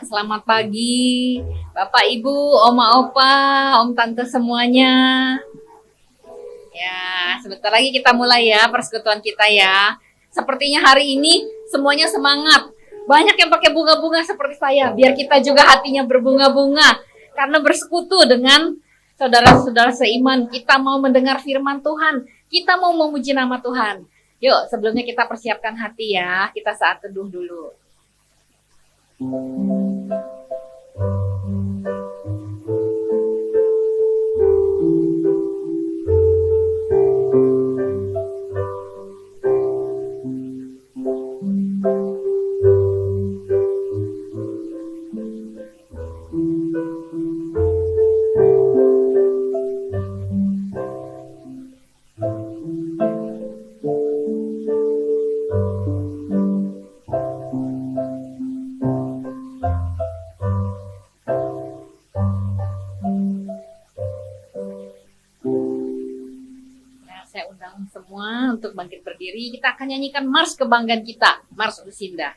selamat pagi Bapak Ibu, Oma Opa, Om Tante semuanya. Ya, sebentar lagi kita mulai ya persekutuan kita ya. Sepertinya hari ini semuanya semangat. Banyak yang pakai bunga-bunga seperti saya, biar kita juga hatinya berbunga-bunga. Karena bersekutu dengan saudara-saudara seiman, kita mau mendengar firman Tuhan. Kita mau memuji nama Tuhan. Yuk, sebelumnya kita persiapkan hati ya. Kita saat teduh dulu. Saya undang semua untuk bangkit berdiri. Kita akan nyanyikan Mars Kebanggaan Kita, Mars Lucinda.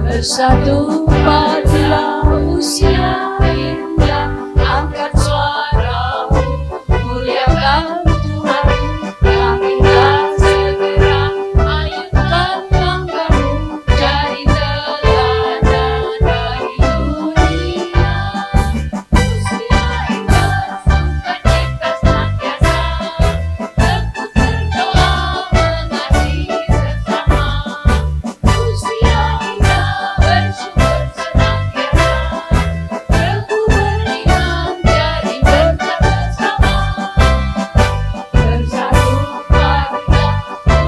Bersatu padalah usia indah, angkat suaramu, muliakan Tuhan, yang indah segera, ayunkan langkahmu, jadi teladan bagi dunia. Usia indah, sukacita senantiasa, tekun berdoa, mengasihi sesama. Usia indah, bersyukur senantiasa, teguh beriman, jadi berkat bersama. Bersatu pada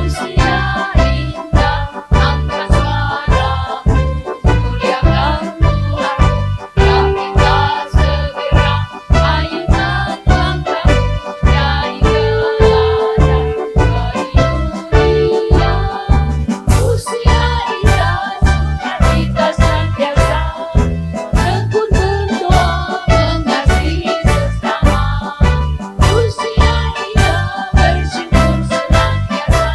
usia indah, angkat suaramu, muliakan Tuhan, yang kita segera, ayunkan langkahmu, jadi teladan bagi dunia. Usia indah, sukacita senantiasa, tekun berdoa, mengasihi sesama. Usia indah, bersyukur senantiasa,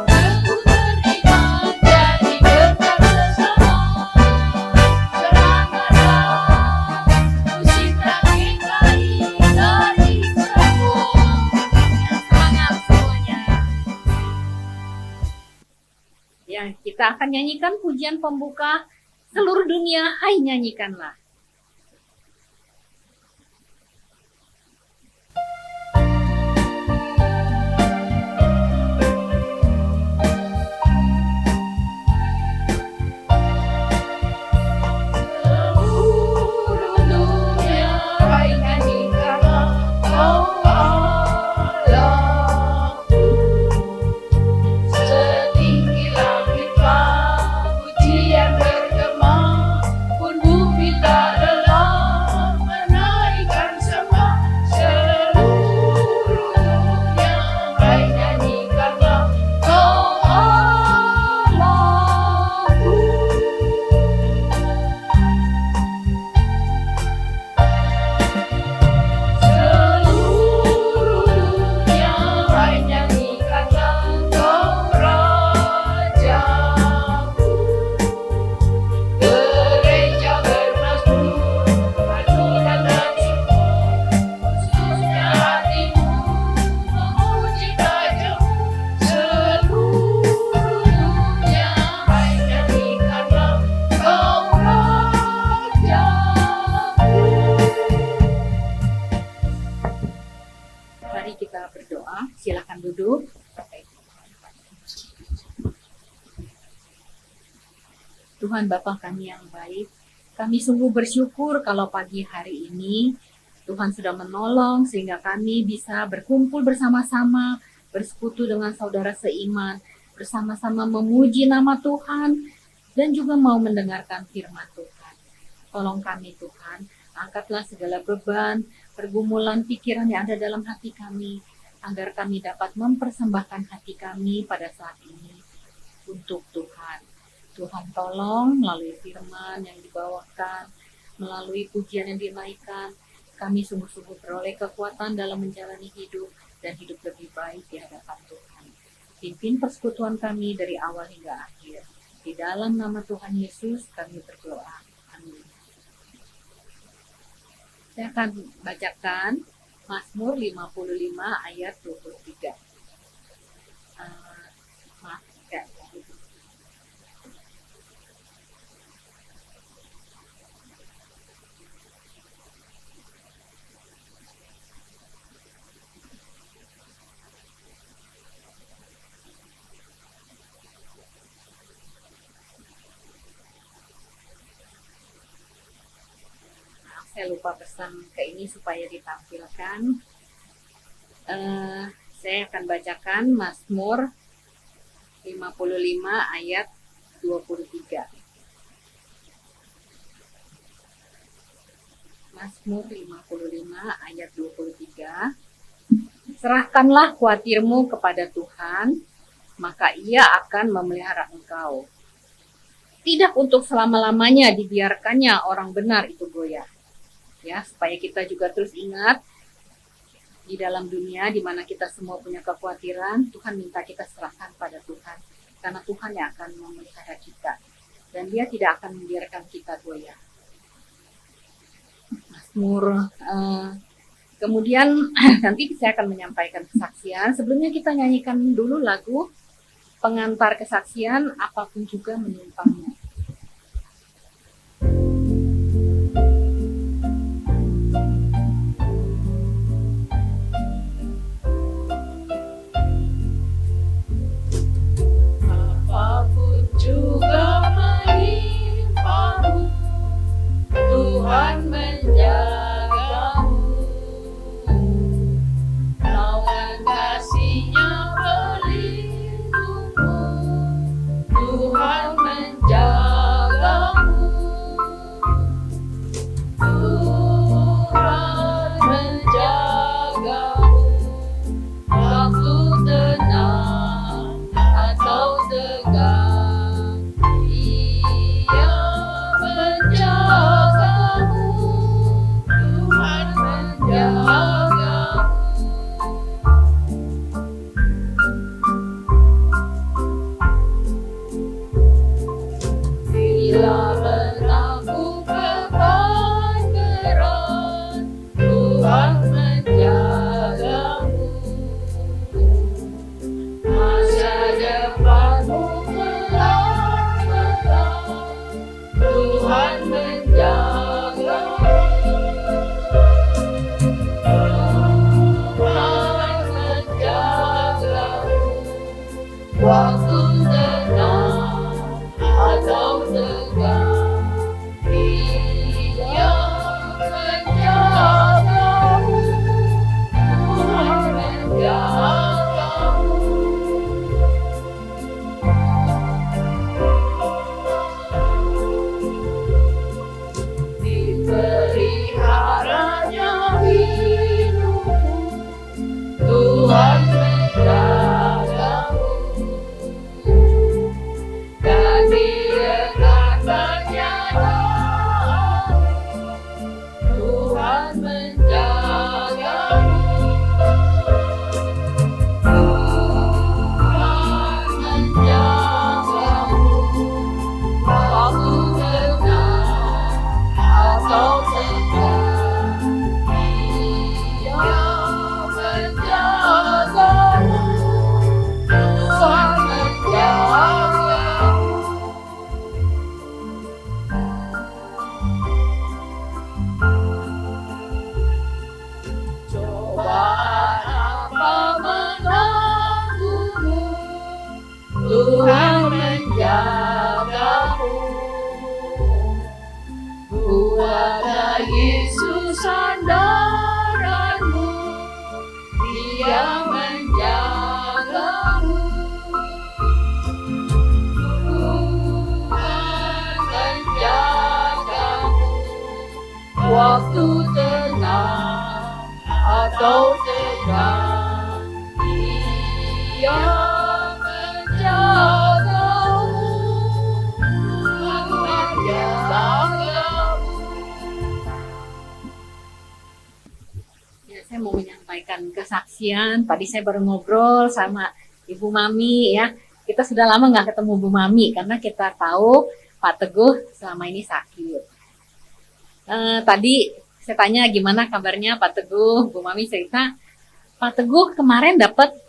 teguh beriman, jadi berkat bersama. Semangatlah, Lucinda kita dari semua. Semangat semuanya. Ya, kita akan nyanyikan pujian pembuka seluruh dunia, hai nyanyikanlah. Seluruh dunia, hai nyanyikanlah Kau Allahku. Setinggi langitlah pujian bergema, pun bumi tak lelah menaikkan sembah. Seluruh dunia, hai nyanyikanlah Kau Allahku. Seluruh dunia, hai nyanyikanlah Kau Rajaku. Gereja bermasmur, berdoa dan syukur, khususnya hatimu memuji Rajamu. Seluruh dunia, hai nyanyikanlah Kau Rajaku. Mari kita berdoa, silakan duduk. Tuhan Bapa kami yang baik, kami sungguh bersyukur kalau pagi hari ini Tuhan sudah menolong sehingga kami bisa berkumpul bersama-sama, bersekutu dengan saudara seiman, bersama-sama memuji nama Tuhan dan juga mau mendengarkan firman Tuhan. Tolong kami Tuhan, angkatlah segala beban, pergumulan pikiran yang ada dalam hati kami, agar kami dapat mempersembahkan hati kami pada saat ini untuk Tuhan. Tuhan tolong melalui firman yang dibawakan, melalui pujian yang dinaikkan, kami sungguh-sungguh beroleh kekuatan dalam menjalani hidup dan hidup lebih baik di hadapan Tuhan. Pimpin persekutuan kami dari awal hingga akhir. Di dalam nama Tuhan Yesus kami berdoa. Amin. Saya akan bacakan Mazmur 55 ayat 23. Maaf, ya. Saya lupa pesan ke ini supaya ditampilkan. Saya akan bacakan Mazmur 55 ayat 23. Mazmur 55 ayat 23. Serahkanlah khawatirmu kepada Tuhan, maka Ia akan memelihara engkau. Tidak untuk selama-lamanya dibiarkannya orang benar itu goyah. Ya, supaya kita juga terus ingat di dalam dunia di mana kita semua punya kekhawatiran, Tuhan minta kita serahkan pada Tuhan, karena Tuhan yang akan memelihara kita dan Dia tidak akan membiarkan kita goyah. Mazmur. Kemudian nanti saya akan menyampaikan kesaksian. Sebelumnya kita nyanyikan dulu lagu pengantar kesaksian, apapun juga menyimpangnya. Juga menimpamu, Tuhan menjagamu. Naungan kasih-Nya melindungimu, Tuhan menjagamu. Tuhan menjagamu, waktu tenang atau tegang. Waktu tenang atau tegang, Dia menjagamu, Tuhan menjagamu. Dipeliharanya hidupmu, Tuhan menjagamu. Tuhan menjagamu. Buatlah Yesus sandaranmu, Dia menjagamu. Tuhan menjagamu, waktu tenang atau tegang, Dia menjagamu. menyampaikan kesaksian. Tadi saya baru ngobrol sama Ibu Mami ya. Kita sudah lama nggak ketemu Bu Mami karena kita tahu Pak Teguh selama ini sakit. Tadi saya tanya gimana kabarnya Pak Teguh, Bu Mami cerita Pak Teguh kemarin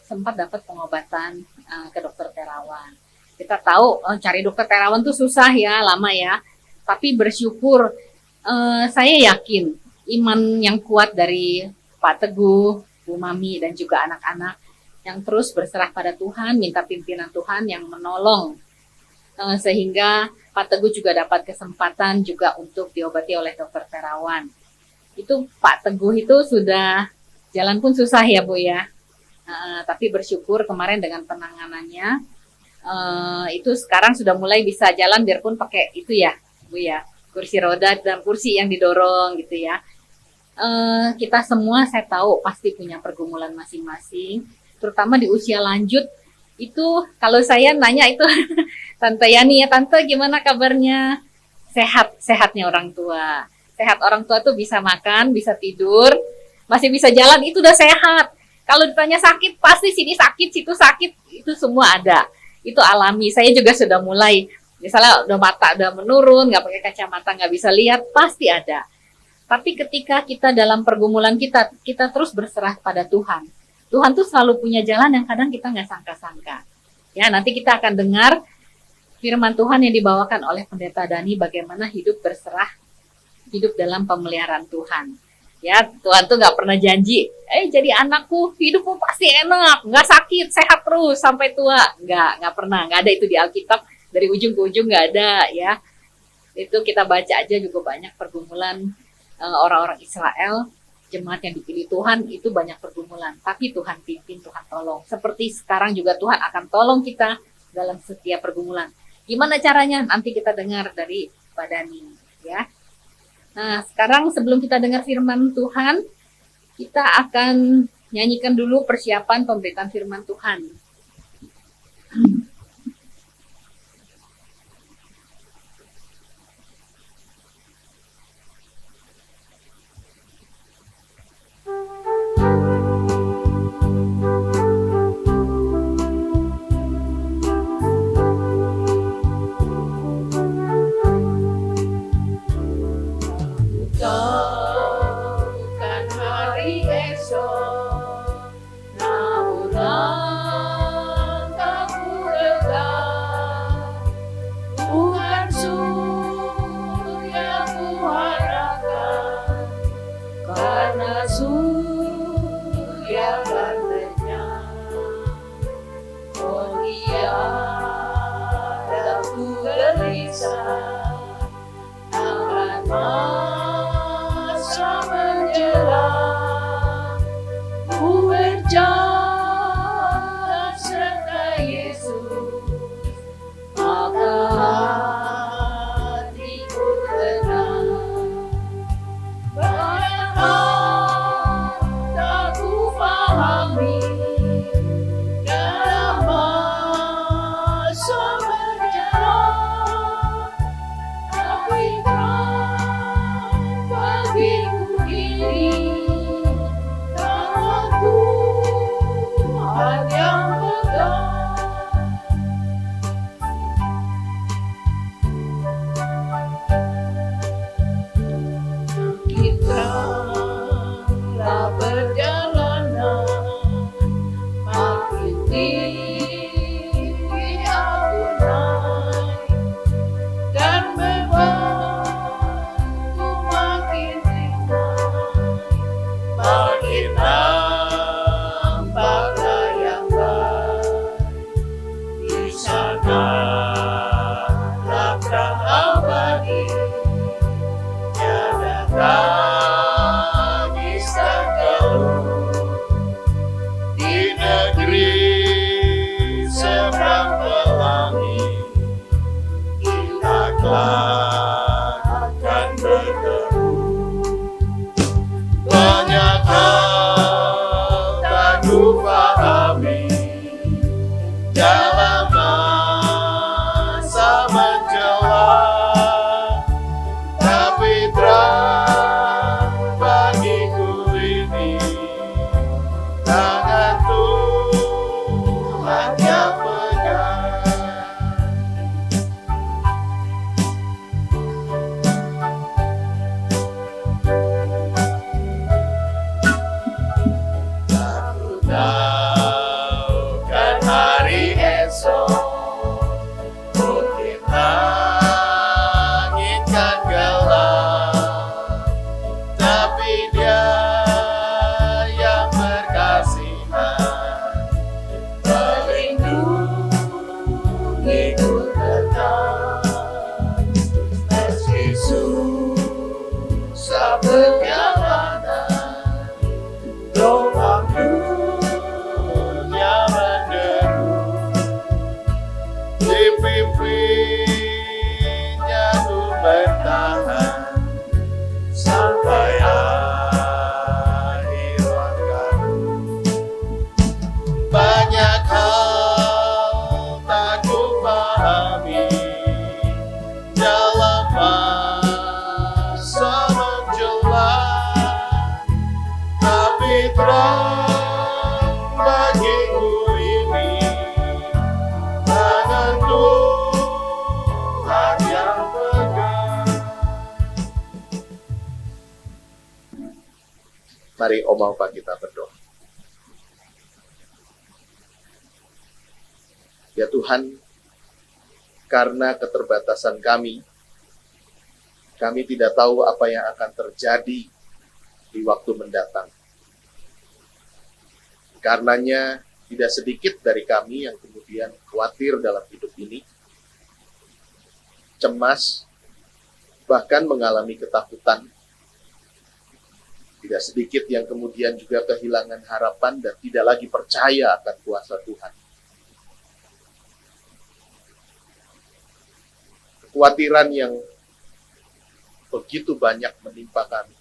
sempat dapat pengobatan ke dokter terawan. Kita tahu cari dokter terawan tuh susah ya, lama ya. Tapi bersyukur, saya yakin iman yang kuat dari Pak Teguh, Bu Mami dan juga anak-anak yang terus berserah pada Tuhan, minta pimpinan Tuhan yang menolong sehingga Pak Teguh juga dapat kesempatan juga untuk diobati oleh dokter terawan. Itu Pak Teguh itu sudah jalan pun susah ya Bu ya, tapi bersyukur kemarin dengan penanganannya itu sekarang sudah mulai bisa jalan biarpun pakai itu ya Bu ya, kursi roda dan kursi yang didorong gitu ya. Kita semua saya tahu pasti punya pergumulan masing-masing, terutama di usia lanjut. Itu kalau saya nanya itu Tante Yani ya, Tante gimana kabarnya? Sehatnya orang tua. Sehat orang tua tuh bisa makan, bisa tidur, masih bisa jalan, itu udah sehat. Kalau ditanya sakit, pasti sini sakit, situ sakit, itu semua ada. Itu alami. Saya juga sudah mulai, misalnya udah mata udah menurun, nggak pakai kacamata, nggak bisa lihat, pasti ada. Tapi ketika kita dalam pergumulan kita terus berserah pada Tuhan. Tuhan tuh selalu punya jalan yang kadang kita nggak sangka-sangka. Ya, nanti kita akan dengar firman Tuhan yang dibawakan oleh Pendeta Dani bagaimana hidup berserah, hidup dalam pemeliharaan Tuhan. Ya, Tuhan tuh nggak pernah janji, jadi anakku hidupmu pasti enak, nggak sakit, sehat terus sampai tua. Nggak pernah, nggak ada itu di Alkitab, dari ujung ke ujung nggak ada ya. Itu kita baca aja juga banyak pergumulan orang-orang Israel. Jemaat yang dipilih Tuhan itu banyak pergumulan, tapi Tuhan pimpin, Tuhan tolong. Seperti sekarang juga Tuhan akan tolong kita dalam setiap pergumulan. Gimana caranya? Nanti kita dengar dari Pak Dani ya. Nah, sekarang sebelum kita dengar firman Tuhan, kita akan nyanyikan dulu persiapan pemberitaan firman Tuhan. bertahan sampai akhir langkah. Banyak hal tak kupahami dalam masa menjelang, tapi terang bagiku ini tangan Tuhan yang pegang. Mari Om Opa kita berdoa. Ya Tuhan, karena keterbatasan kami tidak tahu apa yang akan terjadi di waktu mendatang. Karenanya tidak sedikit dari kami yang kemudian khawatir dalam hidup ini, cemas, bahkan mengalami ketakutan. Tidak sedikit yang kemudian juga kehilangan harapan dan tidak lagi percaya akan kuasa Tuhan. Kekhawatiran yang begitu banyak menimpa kami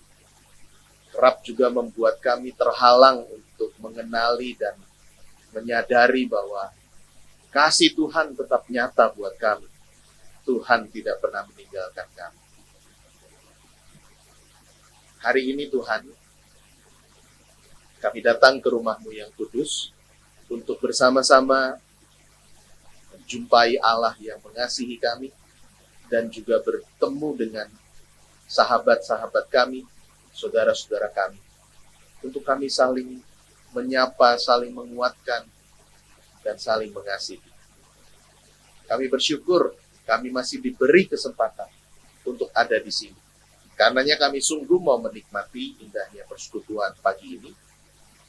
kerap juga membuat kami terhalang untuk mengenali dan menyadari bahwa kasih Tuhan tetap nyata buat kami. Tuhan tidak pernah meninggalkan kami. Hari ini Tuhan, kami datang ke rumah-Mu yang kudus untuk bersama-sama menjumpai Allah yang mengasihi kami dan juga bertemu dengan sahabat-sahabat kami, saudara-saudara kami, untuk kami saling menyapa, saling menguatkan, dan saling mengasihi. Kami bersyukur kami masih diberi kesempatan untuk ada di sini. Karenanya kami sungguh mau menikmati indahnya persekutuan pagi ini,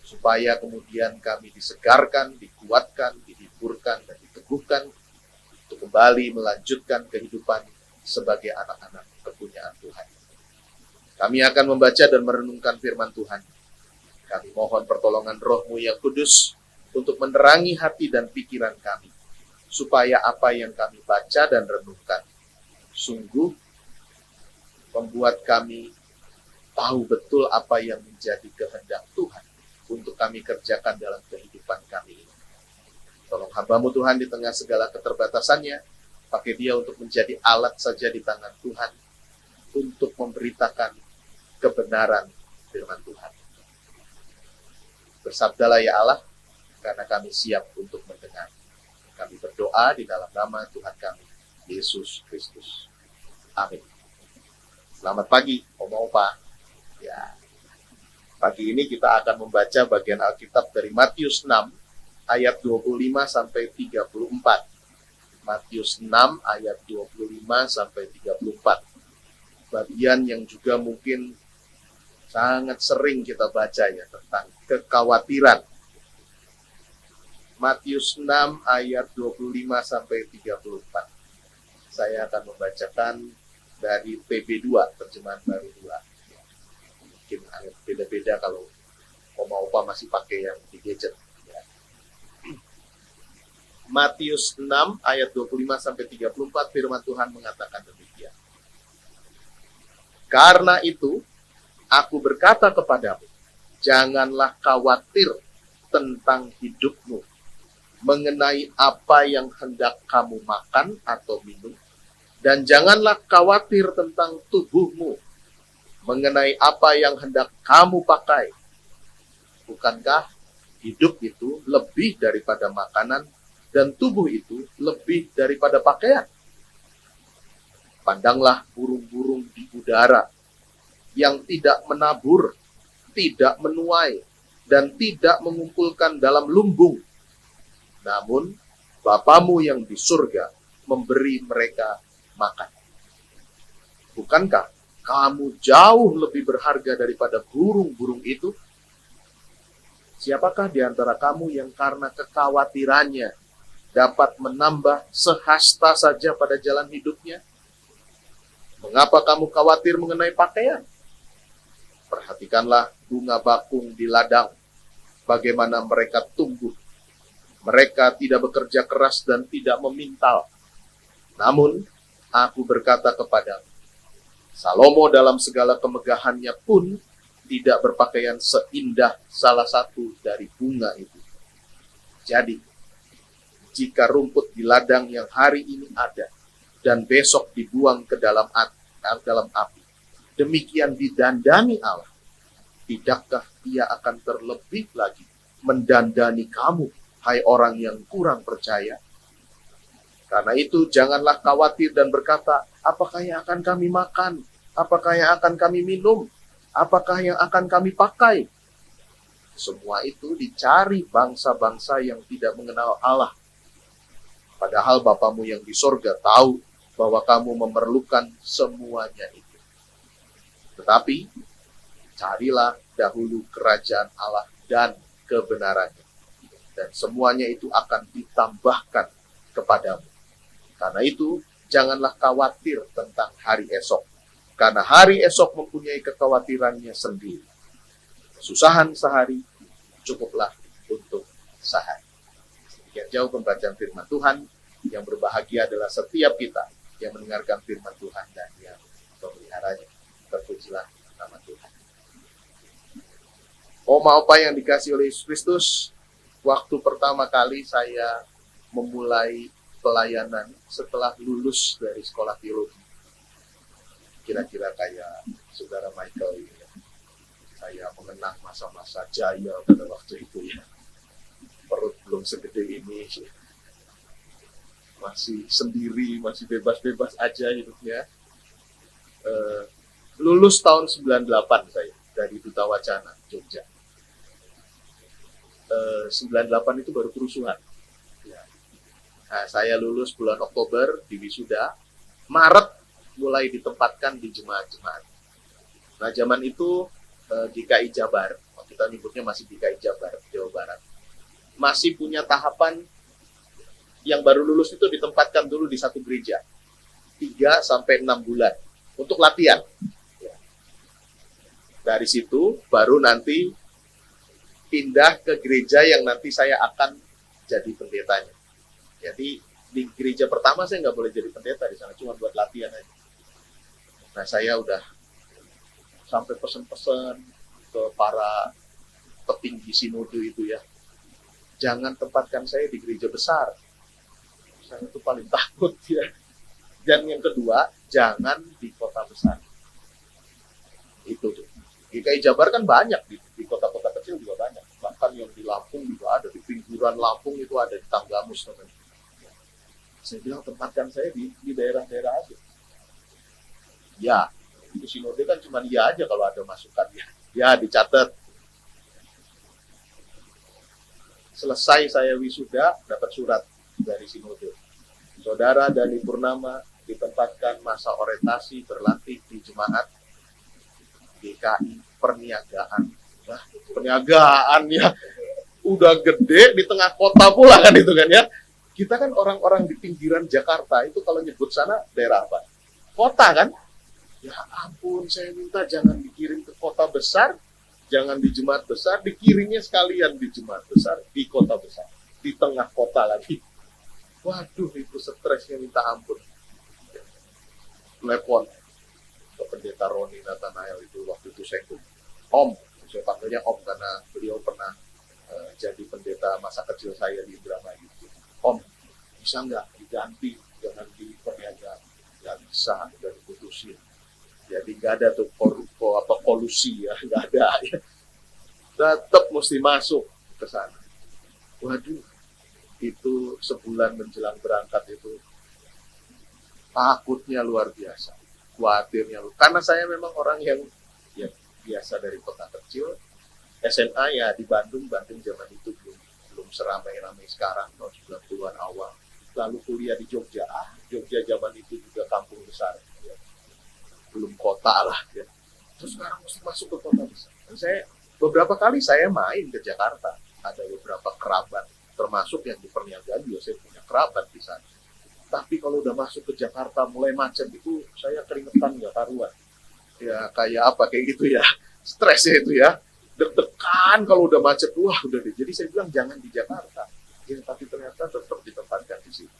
supaya kemudian kami disegarkan, dikuatkan, dihiburkan, dan diteguhkan untuk kembali melanjutkan kehidupan sebagai anak-anak kepunyaan Tuhan. Kami akan membaca dan merenungkan firman Tuhan. Kami mohon pertolongan Roh-Mu yang kudus untuk menerangi hati dan pikiran kami, supaya apa yang kami baca dan renungkan sungguh membuat kami tahu betul apa yang menjadi kehendak Tuhan untuk kami kerjakan dalam kehidupan kami ini. Tolong hamba-Mu Tuhan di tengah segala keterbatasannya, pakai dia untuk menjadi alat saja di tangan Tuhan untuk memberitakan kebenaran firman Tuhan. Bersabdalah ya Allah, karena kami siap untuk mendengar. Kami berdoa di dalam nama Tuhan kami, Yesus Kristus. Amin. Selamat pagi, Oma-Opa. Ya. Pagi ini kita akan membaca bagian Alkitab dari Matius 6 ayat 25 sampai 34. Matius 6 ayat 25 sampai 34. Bagian yang juga mungkin sangat sering kita baca ya, tentang kekhawatiran. Matius 6 ayat 25 sampai 34. Saya akan membacakan dari PB2, terjemahan baru 2. Mungkin agak beda-beda kalau Oma-Opa masih pakai yang di gadget. Ya. Matius 6 ayat 25 sampai 34, firman Tuhan mengatakan demikian. Karena itu, aku berkata kepadamu, janganlah khawatir tentang hidupmu, mengenai apa yang hendak kamu makan atau minum, dan janganlah khawatir tentang tubuhmu, mengenai apa yang hendak kamu pakai. Bukankah hidup itu lebih daripada makanan, dan tubuh itu lebih daripada pakaian? Pandanglah burung-burung di udara, yang tidak menabur, tidak menuai, dan tidak mengumpulkan dalam lumbung. Namun, Bapamu yang di surga memberi mereka makan. Bukankah kamu jauh lebih berharga daripada burung-burung itu? Siapakah di antara kamu yang karena kekhawatirannya dapat menambah sehasta saja pada jalan hidupnya? Mengapa kamu khawatir mengenai pakaian? Perhatikanlah bunga bakung di ladang, bagaimana mereka tumbuh. Mereka tidak bekerja keras dan tidak memintal. Namun, aku berkata kepadamu, Salomo dalam segala kemegahannya pun tidak berpakaian seindah salah satu dari bunga itu. Jadi, jika rumput di ladang yang hari ini ada dan besok dibuang ke dalam api, demikian didandani Allah, tidakkah Ia akan terlebih lagi mendandani kamu, hai orang yang kurang percaya? Karena itu janganlah khawatir dan berkata, apakah yang akan kami makan? Apakah yang akan kami minum? Apakah yang akan kami pakai? Semua itu dicari bangsa-bangsa yang tidak mengenal Allah. Padahal Bapamu yang di sorga tahu bahwa kamu memerlukan semuanya itu. Tetapi, carilah dahulu kerajaan Allah dan kebenarannya. Dan semuanya itu akan ditambahkan kepadamu. Karena itu, janganlah khawatir tentang hari esok. Karena hari esok mempunyai kekhawatirannya sendiri. Kesusahan sehari cukuplah untuk sehari. Sekian jauh pembacaan firman Tuhan. Yang berbahagia adalah setiap kita yang mendengarkan firman Tuhan dan yang memeliharanya. Terpujilah nama Tuhan. Apa yang dikasih oleh Yesus Kristus, waktu pertama kali saya memulai pelayanan setelah lulus dari sekolah teologi. Kira-kira kayak saudara Michael ini. Saya mengenang masa-masa jaya pada waktu itu ya. Perut belum segede ini. Masih sendiri, masih bebas-bebas aja hidupnya. Lulus tahun 98 saya dari Duta Wacana, Jogja. 98 itu baru kerusuhan. Nah, saya lulus bulan Oktober di wisuda, Maret mulai ditempatkan di jemaat-jemaat. Nah, zaman itu GKI Jabar, kita nyebutnya masih GKI Jabar, Jawa Barat, masih punya tahapan yang baru lulus itu ditempatkan dulu di satu gereja, 3-6 bulan untuk latihan. Dari situ baru nanti pindah ke gereja yang nanti saya akan jadi pendetanya. Jadi di gereja pertama saya nggak boleh jadi pendeta di sana, cuma buat latihan aja. Nah, saya udah sampai pesen-pesen ke para petinggi sinode itu ya, jangan tempatkan saya di gereja besar. Saya itu paling takut ya. Dan yang kedua, jangan di kota besar. Itu tuh. GKI Jabar kan banyak di kota-kota kecil juga banyak. Bahkan yang di Lampung juga ada, di pinggiran Lampung itu ada, di Tanggamus namanya. Saya bilang tempatkan saya di daerah-daerah aja. Ya, itu sinode kan cuma iya aja kalau ada masukan ya. Ya, dicatat. Selesai saya wisuda, dapat surat dari sinode. Saudara Dani Purnama ditempatkan masa orientasi berlatih di jemaat GKI Perniagaan. Nah, perniagaan ya. Udah gede di tengah kota pula kan itu kan ya. Kita kan orang-orang di pinggiran Jakarta itu kalau nyebut sana daerah apa? Kota kan? Ya ampun, saya minta jangan dikirim ke kota besar, jangan di jemaat besar, dikirimnya sekalian di jemaat besar, di kota besar, di tengah kota lagi. Waduh, itu stresnya minta ampun. Telepon ke pendeta Roni Nathanael itu waktu itu saya Om, saya panggilnya Om karena beliau pernah jadi pendeta masa kecil saya di Indramayu. Om, bisa nggak diganti, jangan di perniagaan? Nggak bisa, udah diputusin. Jadi nggak ada tuh kolusi ya, nggak ada ya. Tetap mesti masuk ke sana. Waduh, itu sebulan menjelang berangkat itu takutnya luar biasa, khawatirnya. Karena saya memang orang yang ya biasa dari kota kecil, SMA ya di Bandung zaman itu belum seramai-ramai sekarang, tahun 90-an awal. Lalu kuliah di Jogja, Jogja zaman itu juga kampung besar, ya. Belum kota lah. Ya. Terus sekarang mesti masuk ke kota besar. Dan beberapa kali saya main ke Jakarta, ada beberapa kerabat, termasuk yang di perniagaan juga saya punya kerabat di sana. Tapi kalau udah masuk ke Jakarta mulai macet itu saya keringetan nggak karuan. Ya kayak apa kayak gitu ya, stresnya itu ya. Deg-degan kalau udah macet, wah udah deh. Jadi saya bilang jangan di Jakarta. Ya, tapi ternyata tetap ditempatkan di sini.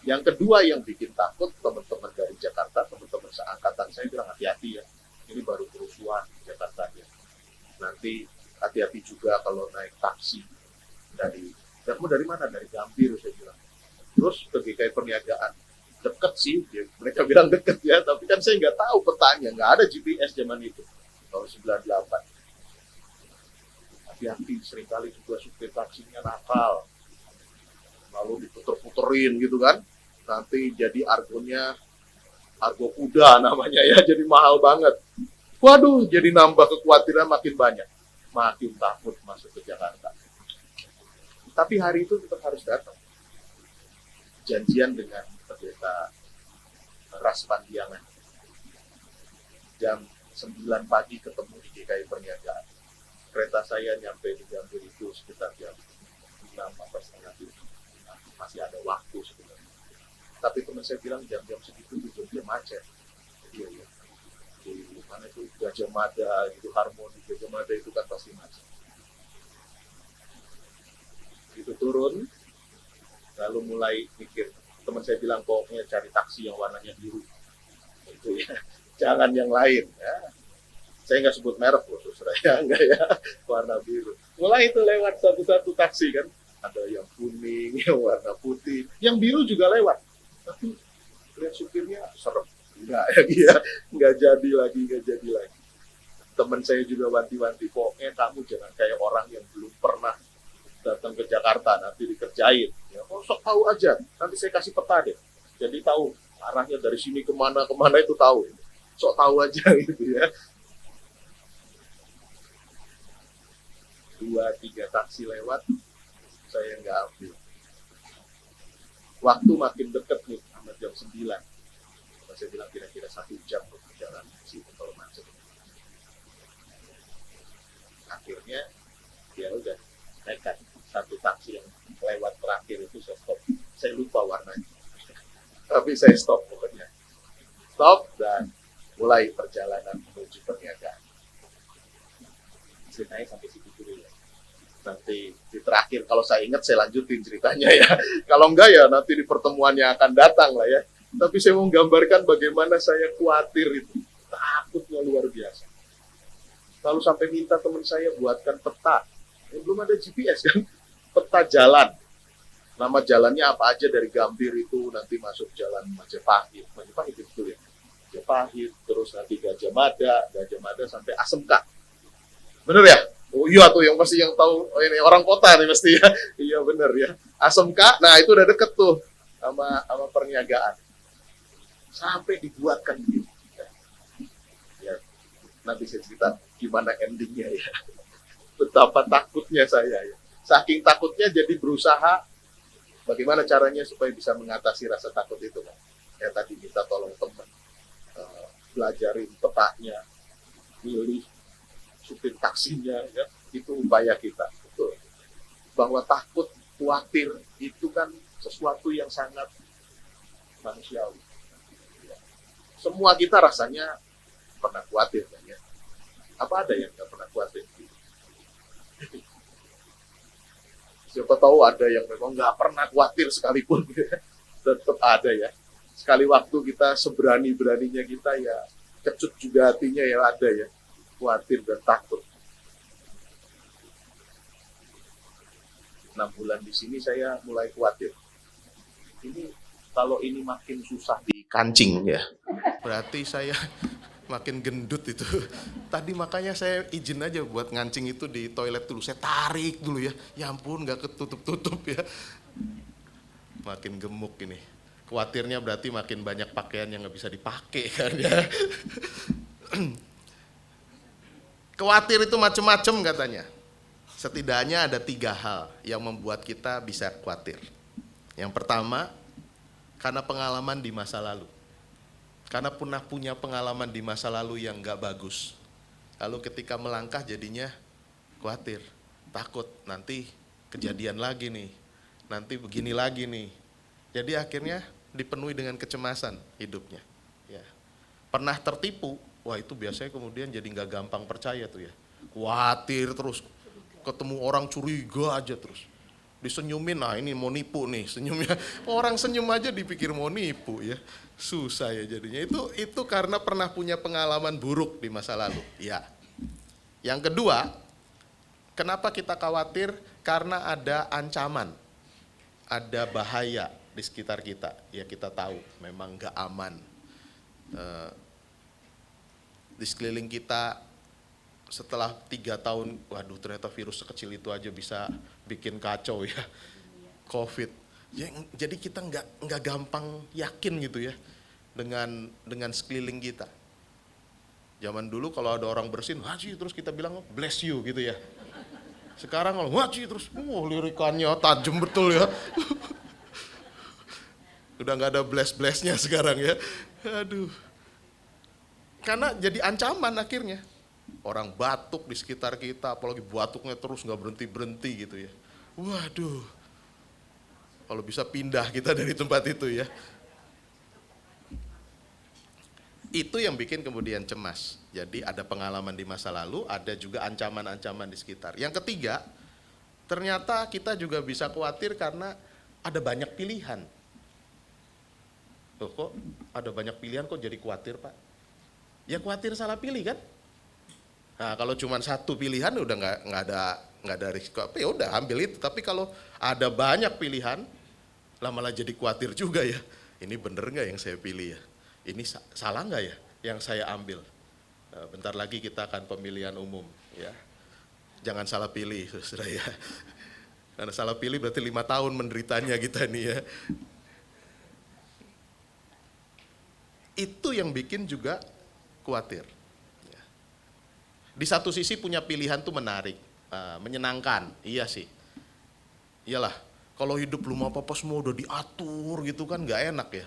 Yang kedua yang bikin takut, teman-teman dari Jakarta, teman-teman seangkatan saya bilang hati-hati ya, ini baru kerusuhan di Jakarta ya. Nanti hati-hati juga kalau naik taksi kamu dari mana? Dari Gambir, saya bilang. Terus ke GKI Perniagaan, deket sih, mereka bilang deket ya, tapi kan saya nggak tahu petanya, nggak ada GPS zaman itu, tahun 98. Hati-hati, seringkali juga supir taksinya nakal, lalu diputer-puterin gitu kan, nanti jadi argonya argo kuda namanya ya, jadi mahal banget. Waduh, jadi nambah kekhawatiran makin banyak, makin takut masuk ke Jakarta. Tapi hari itu tetap harus datang. Janjian dengan pendeta Ras Pandiangan. Jam 9 pagi ketemu di GKI Perniagaan. Kereta saya nyampe di Gambir itu sekitar jam 6 atau setengah 7. Nah, masih ada waktu sebenarnya. Tapi teman saya bilang jam-jam segitu di Jogja macet. Iya. Di mana itu Gajah Mada, itu Harmoni Gajah Mada itu kan pasti macet. Itu turun, lalu mulai mikir. Teman saya bilang pokoknya cari taksi yang warnanya biru. Itu ya, jangan yang lain ya. Saya nggak sebut merek loh, saudara ya, enggak ya, warna biru. Mulai itu lewat satu-satu taksi kan, ada yang kuning, yang warna putih, yang biru juga lewat. Tapi lihat supirnya serem, enggak ya dia, nggak jadi lagi. Teman saya juga wanti-wanti, pokoknya kamu jangan kayak orang yang belum pernah datang ke Jakarta, nanti dikerjain. Ya, sok tahu aja, nanti saya kasih peta deh. Jadi tahu arahnya dari sini kemana itu tahu. Sok tahu aja gitu ya. 2-3 taksi lewat, saya nggak ambil. Waktu makin deket nih, sama jam 9. Saya bilang kira-kira 1 jam untuk perjalanan ke situ kalau macet. Akhirnya, ya udah, nekat. Satu taksi yang lewat terakhir itu saya stop. Saya lupa warnanya. Tapi saya stop pokoknya. Stop dan mulai perjalanan menuju perniagaan. Ceritanya sampai situ dulu ya. Nanti di terakhir kalau saya ingat saya lanjutin ceritanya ya. Kalau enggak ya nanti di pertemuan yang akan datang lah ya. Tapi saya mau menggambarkan bagaimana saya khawatir itu. Takutnya luar biasa. Lalu sampai minta teman saya buatkan peta. Belum ada GPS kan. Peta jalan. Nama jalannya apa aja dari Gambir itu nanti masuk jalan Majapahit itu ya. Majapahit, terus nanti Gajah Mada sampai Asmk. Bener ya? Oh iya tuh yang pasti yang tahu ini orang kota nih pasti ya. Iya bener ya. Asmk, nah itu udah deket tuh sama perniagaan. Sampai dibuatkan gitu. Ya, nanti saya cerita gimana endingnya ya. Betapa takutnya saya ya. Saking takutnya jadi berusaha bagaimana caranya supaya bisa mengatasi rasa takut itu kan. Ya tadi minta tolong teman, belajarin petanya, milih supir taksinya, ya itu upaya kita. Betul. Bahwa takut, khawatir itu kan sesuatu yang sangat manusiawi. Ya. Semua kita rasanya pernah khawatir kan ya. Apa ada yang nggak pernah khawatir? Siapa tahu ada yang memang nggak pernah khawatir sekalipun, tetap ada ya. Sekali waktu kita seberani-beraninya kita ya, kecut juga hatinya ya ada ya, khawatir dan takut. 6 bulan di sini saya mulai khawatir. Ini kalau ini makin susah dikancing ya, berarti saya makin gendut itu. Tadi makanya saya izin aja buat ngancing itu di toilet dulu. Saya tarik dulu ya. Ya ampun gak ketutup-tutup ya. Makin gemuk ini. Khawatirnya berarti makin banyak pakaian yang gak bisa dipakai kan ya. Khawatir itu macam-macam katanya. Setidaknya ada 3 hal yang membuat kita bisa khawatir. Yang pertama, karena pengalaman di masa lalu. Karena pernah punya pengalaman di masa lalu yang gak bagus. Lalu ketika melangkah jadinya khawatir, takut nanti kejadian lagi nih, nanti begini lagi nih. Jadi akhirnya dipenuhi dengan kecemasan hidupnya. Ya. Pernah tertipu, wah itu biasanya kemudian jadi gak gampang percaya tuh ya. Khawatir terus, ketemu orang curiga aja terus. disenyumin, nah ini mau nipu nih senyumnya. Orang senyum aja dipikir mau nipu ya. Susah ya jadinya. Itu karena pernah punya pengalaman buruk di masa lalu. Ya. Yang kedua, kenapa kita khawatir? Karena ada ancaman, ada bahaya di sekitar kita. Ya kita tahu memang gak aman. Di sekeliling kita setelah 3 tahun, waduh ternyata virus sekecil itu aja bisa bikin kacau ya, COVID. Ya, jadi kita nggak gampang yakin gitu ya dengan sekeliling kita. Zaman dulu kalau ada orang bersin, haji terus kita bilang bless you gitu ya. Sekarang kalau haji terus, lirikannya tajam betul ya. Udah nggak ada bless-blessnya sekarang ya. Aduh. Karena jadi ancaman akhirnya. Orang batuk di sekitar kita, apalagi batuknya terus nggak berhenti-berhenti gitu ya. Waduh, kalau bisa pindah kita dari tempat itu ya. Itu yang bikin kemudian cemas. Jadi ada pengalaman di masa lalu, ada juga ancaman-ancaman di sekitar. Yang ketiga, ternyata kita juga bisa khawatir karena ada banyak pilihan. Loh, kok ada banyak pilihan kok jadi khawatir Pak? Ya khawatir salah pilih kan? Nah kalau cuma satu pilihan udah nggak ada risiko apa ya udah ambil itu. Tapi kalau ada banyak pilihan, lah malah jadi khawatir juga ya. Ini bener nggak yang saya pilih ya? Ini salah nggak ya yang saya ambil? Bentar lagi kita akan pemilihan umum ya. Jangan salah pilih saudara ya. Karena salah pilih berarti 5 tahun menderitanya kita nih ya. Itu yang bikin juga khawatir. Di satu sisi punya pilihan tuh menarik, menyenangkan, iya sih. Iyalah, kalau hidup lu mau apa-apa semua udah diatur gitu kan nggak enak ya.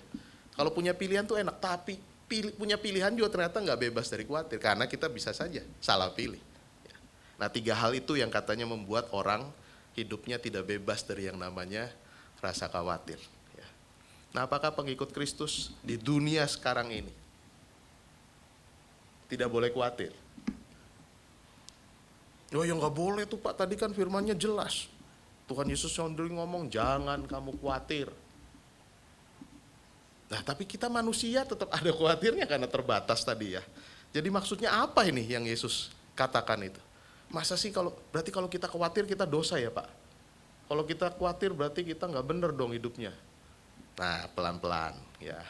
Kalau punya pilihan tuh enak, tapi punya pilihan juga ternyata nggak bebas dari khawatir, karena kita bisa saja salah pilih. Nah 3 hal itu yang katanya membuat orang hidupnya tidak bebas dari yang namanya rasa khawatir. Nah apakah pengikut Kristus di dunia sekarang ini tidak boleh khawatir? Oh ya nggak boleh tuh Pak, tadi kan firmannya jelas. Tuhan Yesus sendiri ngomong jangan kamu khawatir. Nah tapi kita manusia tetap ada khawatirnya karena terbatas tadi ya. Jadi maksudnya apa ini yang Yesus katakan itu? Masa sih berarti kalau kita khawatir kita dosa ya Pak? Kalau kita khawatir berarti kita nggak bener dong hidupnya. Nah pelan-pelan ya.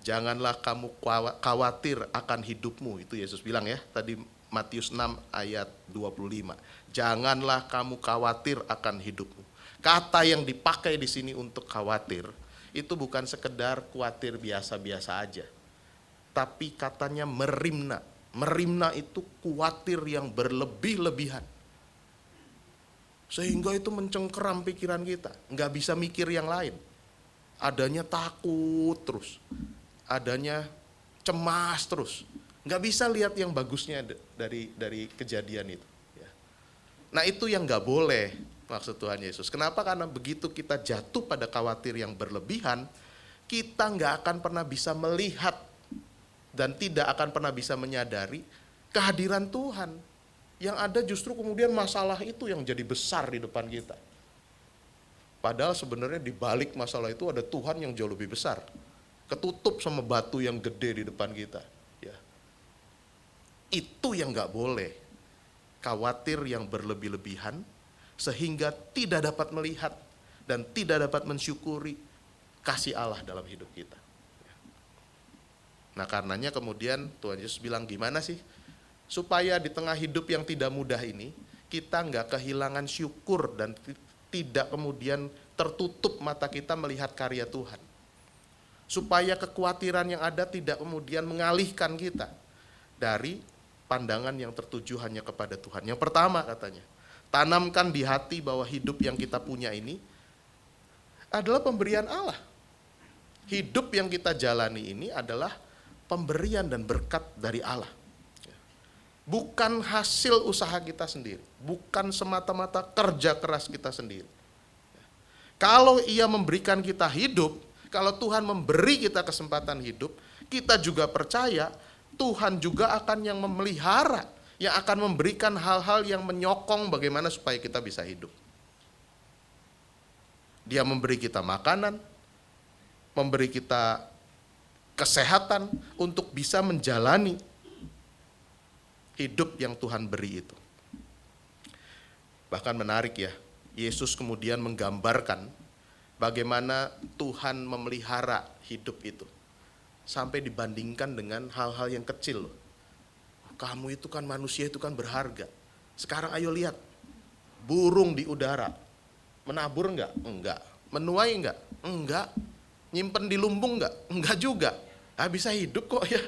Janganlah kamu khawatir akan hidupmu, itu Yesus bilang ya tadi. Matius 6 ayat 25. Janganlah kamu khawatir akan hidupmu. Kata yang dipakai di sini untuk khawatir itu bukan sekedar khawatir biasa-biasa aja. Tapi katanya merimna. Merimna itu khawatir yang berlebih-lebihan. Sehingga itu mencengkeram pikiran kita, nggak bisa mikir yang lain. Adanya takut terus. Adanya cemas terus. Nggak bisa lihat yang bagusnya dari kejadian itu. Nah itu yang nggak boleh maksud Tuhan Yesus. Kenapa? Karena begitu kita jatuh pada khawatir yang berlebihan, kita nggak akan pernah bisa melihat dan tidak akan pernah bisa menyadari kehadiran Tuhan. Yang ada justru kemudian masalah itu yang jadi besar di depan kita. Padahal sebenarnya di balik masalah itu ada Tuhan yang jauh lebih besar. Ketutup sama batu yang gede di depan kita. Itu yang nggak boleh, khawatir yang berlebih-lebihan sehingga tidak dapat melihat dan tidak dapat mensyukuri kasih Allah dalam hidup kita. Nah karenanya kemudian Tuhan Yesus bilang gimana sih supaya di tengah hidup yang tidak mudah ini kita nggak kehilangan syukur dan tidak kemudian tertutup mata kita melihat karya Tuhan. Supaya kekhawatiran yang ada tidak kemudian mengalihkan kita dari pandangan yang tertuju hanya kepada Tuhan. Yang pertama katanya, tanamkan di hati bahwa hidup yang kita punya ini adalah pemberian Allah. Hidup yang kita jalani ini adalah pemberian dan berkat dari Allah. Bukan hasil usaha kita sendiri, bukan semata-mata kerja keras kita sendiri. Kalau Ia memberikan kita hidup, kalau Tuhan memberi kita kesempatan hidup, kita juga percaya Tuhan juga akan yang memelihara, yang akan memberikan hal-hal yang menyokong bagaimana supaya kita bisa hidup. Dia memberi kita makanan, memberi kita kesehatan untuk bisa menjalani hidup yang Tuhan beri itu. Bahkan menarik ya, Yesus kemudian menggambarkan bagaimana Tuhan memelihara hidup itu. Sampai dibandingkan dengan hal-hal yang kecil loh. Kamu itu kan manusia itu kan berharga. Sekarang ayo lihat, burung di udara. Menabur enggak? Enggak. Menuai enggak? Enggak. Nyimpen di lumbung enggak? Enggak juga. Bisa hidup kok ya.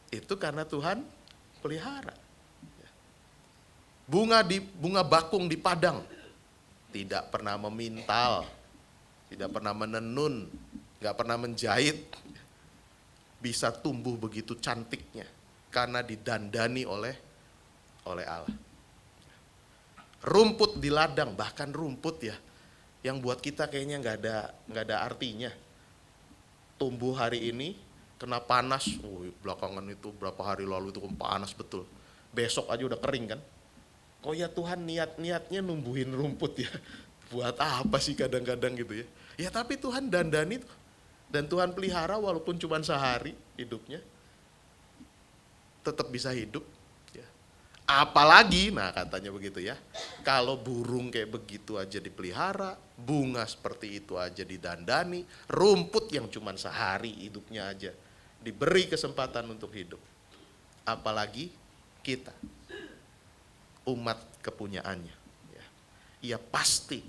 Itu karena Tuhan pelihara. Bunga bakung di padang tidak pernah memintal, tidak pernah menenun, enggak pernah menjahit. Bisa tumbuh begitu cantiknya karena didandani oleh Allah. Rumput di ladang, bahkan rumput ya, yang buat kita kayaknya nggak ada artinya. Tumbuh hari ini kena panas, belakangan itu berapa hari lalu itu panas betul. Besok aja udah kering kan. Kok ya Tuhan niatnya numbuhin rumput ya. Buat apa sih kadang-kadang gitu ya. Ya tapi Tuhan dandani dan Tuhan pelihara walaupun cuma sehari hidupnya. Tetap bisa hidup. Apalagi, nah katanya begitu ya, kalau burung kayak begitu aja dipelihara, bunga seperti itu aja didandani, rumput yang cuma sehari hidupnya aja diberi kesempatan untuk hidup. Apalagi kita, umat kepunyaannya. Ia pasti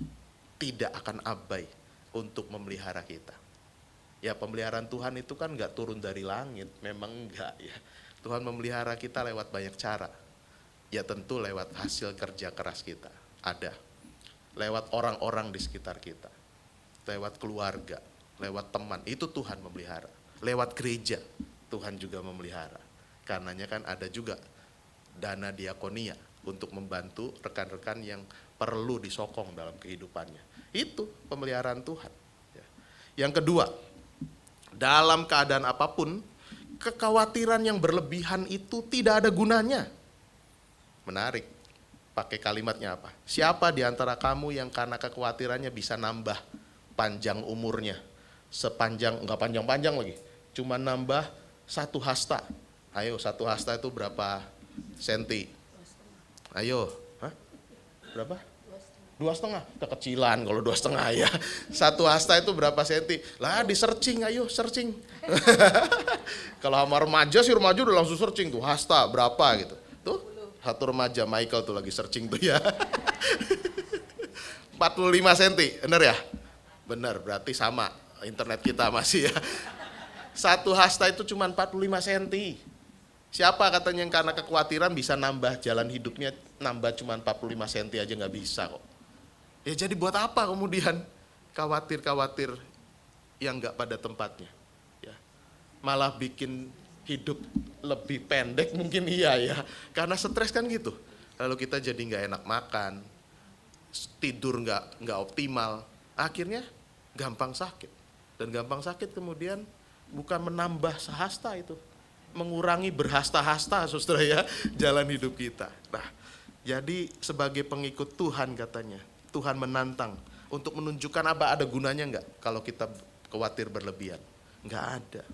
tidak akan abai untuk memelihara kita. Ya pemeliharaan Tuhan itu kan gak turun dari langit, memang enggak ya. Tuhan memelihara kita lewat banyak cara. Ya tentu lewat hasil kerja keras kita, ada. Lewat orang-orang di sekitar kita, lewat keluarga, lewat teman, itu Tuhan memelihara. Lewat gereja, Tuhan juga memelihara. Karenanya kan ada juga dana diakonia untuk membantu rekan-rekan yang perlu disokong dalam kehidupannya. Itu pemeliharaan Tuhan. Yang kedua, dalam keadaan apapun, kekhawatiran yang berlebihan itu tidak ada gunanya. Menarik, pakai kalimatnya apa? Siapa di antara kamu yang karena kekhawatirannya bisa nambah panjang umurnya? Enggak panjang-panjang lagi, cuma nambah 1 hasta. Ayo 1 hasta itu berapa senti? Ayo, berapa? 2,5, kekecilan kalau 2,5 ya. 1 hasta itu berapa senti? Lah di searching, ayo searching. Kalau sama remaja udah langsung searching tuh, hasta berapa gitu. Tuh. Satu remaja, Michael tuh lagi searching tuh ya. 45 cm, bener ya? Bener, berarti sama internet kita masih ya. 1 hasta itu cuma 45 cm. Siapa katanya yang karena kekhawatiran bisa nambah jalan hidupnya, nambah cuma 45 cm aja gak bisa kok. Ya jadi buat apa kemudian khawatir-khawatir yang gak pada tempatnya. Ya. Malah bikin hidup lebih pendek mungkin iya ya, karena stres kan gitu. Lalu kita jadi nggak enak makan, tidur nggak optimal, akhirnya gampang sakit. Dan gampang sakit kemudian bukan menambah sehasta itu, mengurangi berhasta-hasta saudara ya jalan hidup kita. Nah, jadi sebagai pengikut Tuhan katanya, Tuhan menantang untuk menunjukkan apa ada gunanya nggak kalau kita khawatir berlebihan? Nggak ada.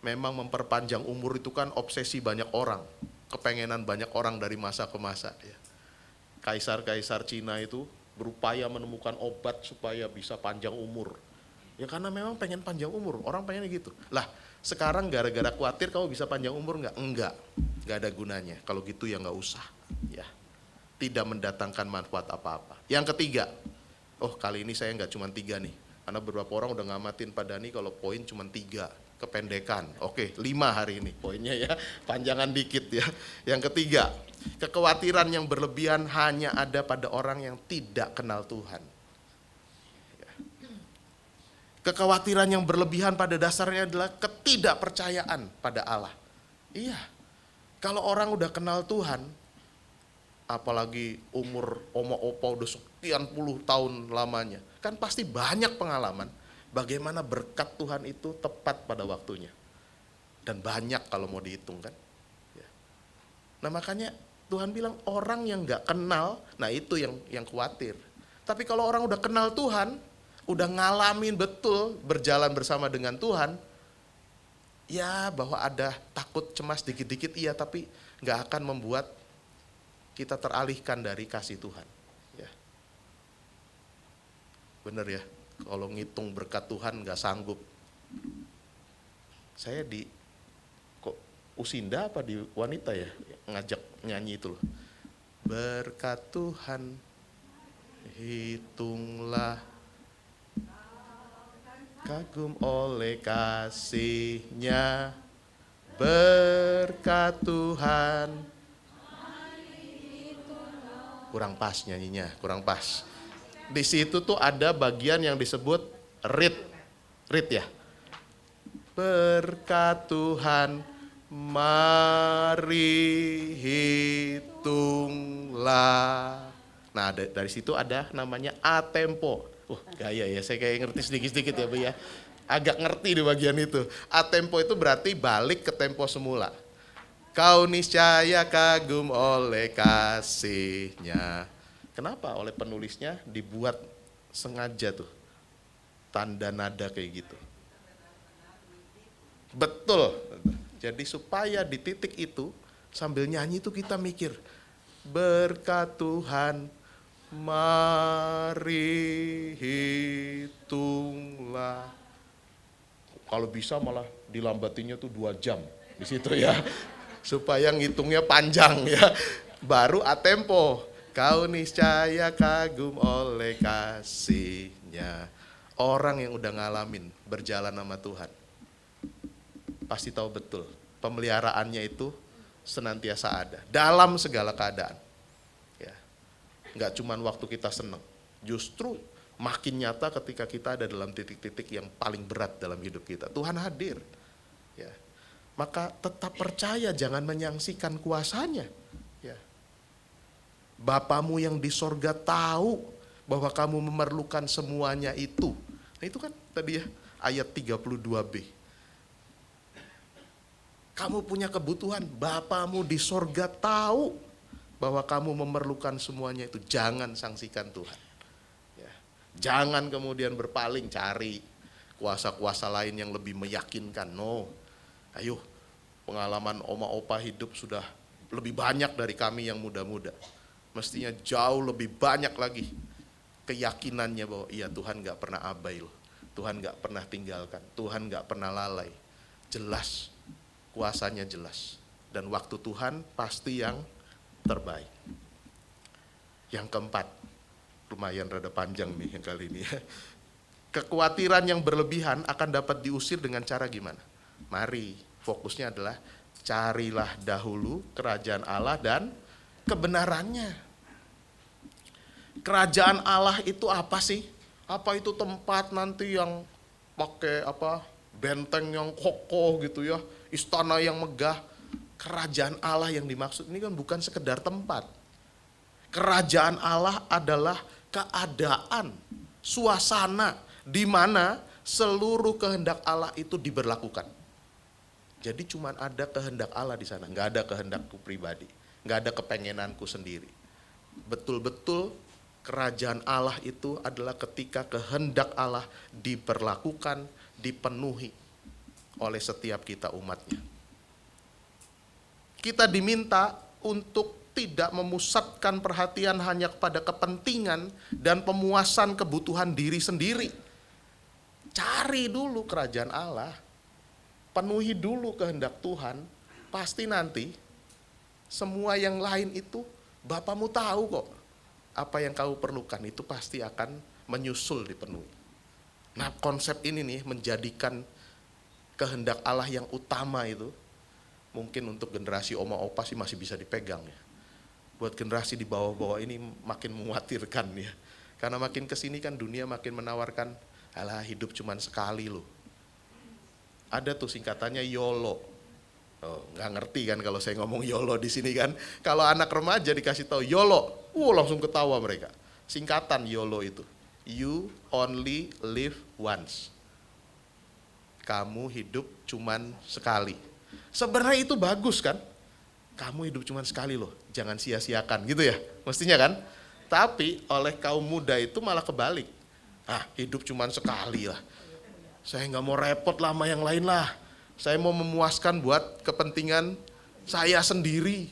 Memang memperpanjang umur itu kan obsesi banyak orang, kepengenan banyak orang dari masa ke masa. Ya. Kaisar-kaisar Cina itu berupaya menemukan obat supaya bisa panjang umur. Ya karena memang pengen panjang umur, orang pengen gitu. Lah sekarang gara-gara khawatir kamu bisa panjang umur nggak? Nggak ada gunanya. Kalau gitu ya nggak usah. Ya, tidak mendatangkan manfaat apa-apa. Yang ketiga, kali ini saya nggak cuma 3 nih, karena beberapa orang udah ngamatin Pak Dani kalau poin cuma 3. Kependekan, 5 hari ini poinnya ya, panjangan dikit ya. Yang ketiga, kekhawatiran yang berlebihan hanya ada pada orang yang tidak kenal Tuhan. Kekhawatiran yang berlebihan pada dasarnya adalah ketidakpercayaan pada Allah. Iya, kalau orang udah kenal Tuhan, apalagi umur oma opa udah sekian puluh tahun lamanya, kan pasti banyak pengalaman bagaimana berkat Tuhan itu tepat pada waktunya. Dan banyak kalau mau dihitung kan. Nah makanya Tuhan bilang orang yang gak kenal, nah itu yang khawatir. Tapi kalau orang udah kenal Tuhan, udah ngalamin betul berjalan bersama dengan Tuhan, ya bahwa ada takut cemas dikit-dikit iya, tapi nggak akan membuat kita teralihkan dari kasih Tuhan. Ya. Bener ya, kalau ngitung berkat Tuhan nggak sanggup. Saya di kok Usinda apa di Wanita ya ngajak nyanyi itu loh. Berkat Tuhan hitunglah, kagum oleh kasih-Nya, berkat Tuhan. Kurang pas nyanyinya, kurang pas. Di situ tuh ada bagian yang disebut read ya. Berkat Tuhan, mari hitunglah. Nah dari situ ada namanya A-tempo. Gaya ya, saya kayak ngerti sedikit-sedikit ya Bu ya. Agak ngerti di bagian itu. A-tempo itu berarti balik ke tempo semula. Kau niscaya kagum oleh kasih-Nya. Kenapa? Oleh penulisnya dibuat sengaja tuh. Tanda nada kayak gitu. Betul. Jadi supaya di titik itu sambil nyanyi tuh kita mikir. Berkat Tuhan, mari hitunglah. Kalau bisa malah dilambatinya tuh 2 jam di situ ya. Supaya ngitungnya panjang ya. Baru A-tempo. Kau niscaya kagum oleh kasih-Nya. Orang yang udah ngalamin berjalan sama Tuhan pasti tahu betul pemeliharaannya itu senantiasa ada dalam segala keadaan. Ya. Nggak cuman waktu kita senang, justru makin nyata ketika kita ada dalam titik-titik yang paling berat dalam hidup kita. Tuhan hadir. Ya. Maka tetap percaya, jangan menyaksikan kuasanya. Ya. Bapamu yang di sorga tahu bahwa kamu memerlukan semuanya itu. Nah itu kan tadi ya ayat 32b. Kamu punya kebutuhan, Bapamu di sorga tahu bahwa kamu memerlukan semuanya itu. Jangan sangsikan Tuhan. Ya. Jangan kemudian berpaling cari kuasa-kuasa lain yang lebih meyakinkan. No. Ayo, pengalaman oma opa hidup sudah lebih banyak dari kami yang muda-muda. Mestinya jauh lebih banyak lagi keyakinannya bahwa iya Tuhan gak pernah abai loh. Tuhan gak pernah tinggalkan, Tuhan gak pernah lalai. Jelas, kuasanya jelas. Dan waktu Tuhan pasti yang terbaik. Yang keempat, lumayan rada panjang nih yang kali ini ya. Kekhawatiran yang berlebihan akan dapat diusir dengan cara gimana? Mari, fokusnya adalah carilah dahulu kerajaan Allah dan kebenarannya. Kerajaan Allah itu apa sih? Apa itu tempat nanti yang pakai benteng yang kokoh gitu ya, istana yang megah? Kerajaan Allah yang dimaksud ini kan bukan sekedar tempat. Kerajaan Allah adalah keadaan, suasana di mana seluruh kehendak Allah itu diberlakukan. Jadi cuma ada kehendak Allah di sana, nggak ada kehendakku pribadi, nggak ada kepengenanku sendiri. Betul-betul kerajaan Allah itu adalah ketika kehendak Allah diperlakukan, dipenuhi oleh setiap kita umatnya. Kita diminta untuk tidak memusatkan perhatian hanya kepada kepentingan dan pemuasan kebutuhan diri sendiri. Cari dulu kerajaan Allah, penuhi dulu kehendak Tuhan, pasti nanti semua yang lain itu Bapamu tahu kok. Apa yang kau perlukan itu pasti akan menyusul dipenuhi. Nah konsep ini nih menjadikan kehendak Allah yang utama itu, mungkin untuk generasi oma opa sih masih bisa dipegang ya. Buat generasi di bawah-bawah ini makin mengkhawatirkan ya. Karena makin kesini kan dunia makin menawarkan, alah hidup cuman sekali loh. Ada tuh singkatannya YOLO. Oh, nggak ngerti kan kalau saya ngomong YOLO di sini kan. Kalau anak remaja dikasih tahu YOLO, langsung ketawa mereka. Singkatan YOLO itu, you only live once. Kamu hidup cuman sekali. Sebenarnya itu bagus kan? Kamu hidup cuman sekali loh, jangan sia-siakan gitu ya, mestinya kan? Tapi oleh kaum muda itu malah kebalik. Hidup cuman sekali lah. Saya nggak mau repot lah sama yang lain lah. Saya mau memuaskan buat kepentingan saya sendiri.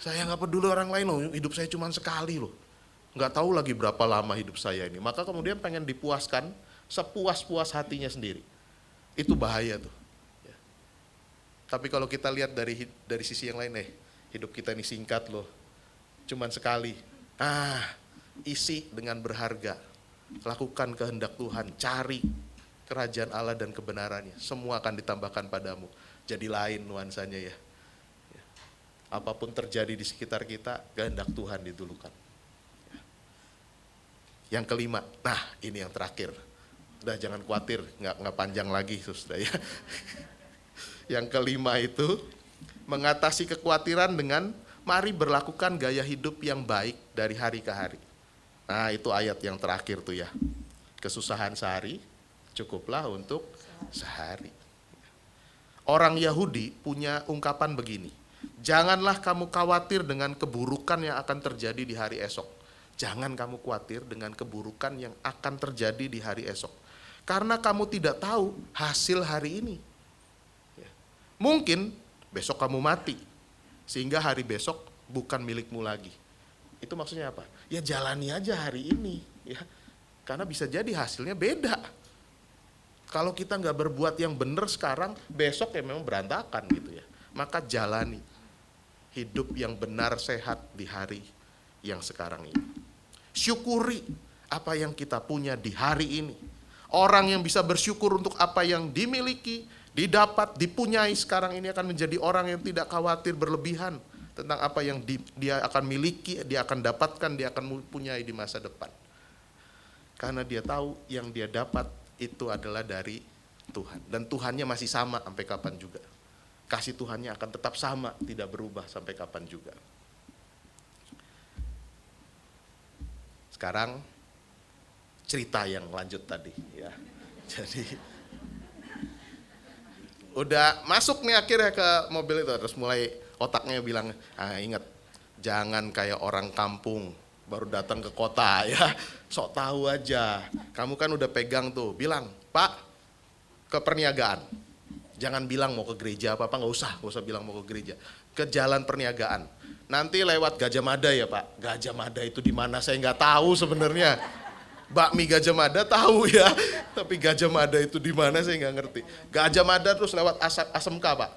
Saya nggak peduli orang lain loh, hidup saya cuma sekali loh. Nggak tahu lagi berapa lama hidup saya ini. Maka kemudian pengen dipuaskan sepuas-puas hatinya sendiri. Itu bahaya tuh. Ya. Tapi kalau kita lihat dari sisi yang lain, hidup kita ini singkat loh. Cuman sekali. Isi dengan berharga. Lakukan kehendak Tuhan, cari kerajaan Allah dan kebenarannya. Semua akan ditambahkan padamu. Jadi lain nuansanya ya. Apapun terjadi di sekitar kita, kehendak Tuhan didulukan. Yang kelima, ini yang terakhir. Udah jangan khawatir, nggak panjang lagi sudah ya. Yang kelima itu, mengatasi kekhawatiran dengan mari berlakukan gaya hidup yang baik dari hari ke hari. Itu ayat yang terakhir tuh ya. Kesusahan sehari, cukuplah untuk sehari. Orang Yahudi punya ungkapan begini, janganlah kamu khawatir dengan keburukan yang akan terjadi di hari esok. Jangan kamu khawatir dengan keburukan yang akan terjadi di hari esok. Karena kamu tidak tahu hasil hari ini. Mungkin besok kamu mati, sehingga hari besok bukan milikmu lagi. Itu maksudnya apa? Ya jalani aja hari ini. Ya. Karena bisa jadi hasilnya beda. Kalau kita nggak berbuat yang benar sekarang, besok ya memang berantakan gitu ya. Maka jalani hidup yang benar sehat di hari yang sekarang ini. Syukuri apa yang kita punya di hari ini. Orang yang bisa bersyukur untuk apa yang dimiliki, didapat, dipunyai sekarang ini akan menjadi orang yang tidak khawatir berlebihan tentang apa yang dia akan miliki, dia akan dapatkan, dia akan punyai di masa depan. Karena dia tahu yang dia dapat itu adalah dari Tuhan. Dan Tuhannya masih sama sampai kapan juga. Kasih Tuhannya akan tetap sama, tidak berubah sampai kapan juga. Sekarang cerita yang lanjut tadi ya. Jadi udah masuk nih akhirnya ke mobil itu, terus mulai otaknya bilang, ingat jangan kayak orang kampung baru datang ke kota ya, sok tahu aja. Kamu kan udah pegang tuh, bilang, Pak, ke perniagaan. Jangan bilang mau ke gereja apa-apa, nggak usah bilang mau ke gereja. Ke jalan perniagaan. Nanti lewat Gajah Mada ya Pak. Gajah Mada itu di mana saya nggak tahu sebenarnya. Bakmi Gajah Mada tahu ya, tapi Gajah Mada itu di mana saya nggak ngerti. Gajah Mada terus lewat ASMK Pak.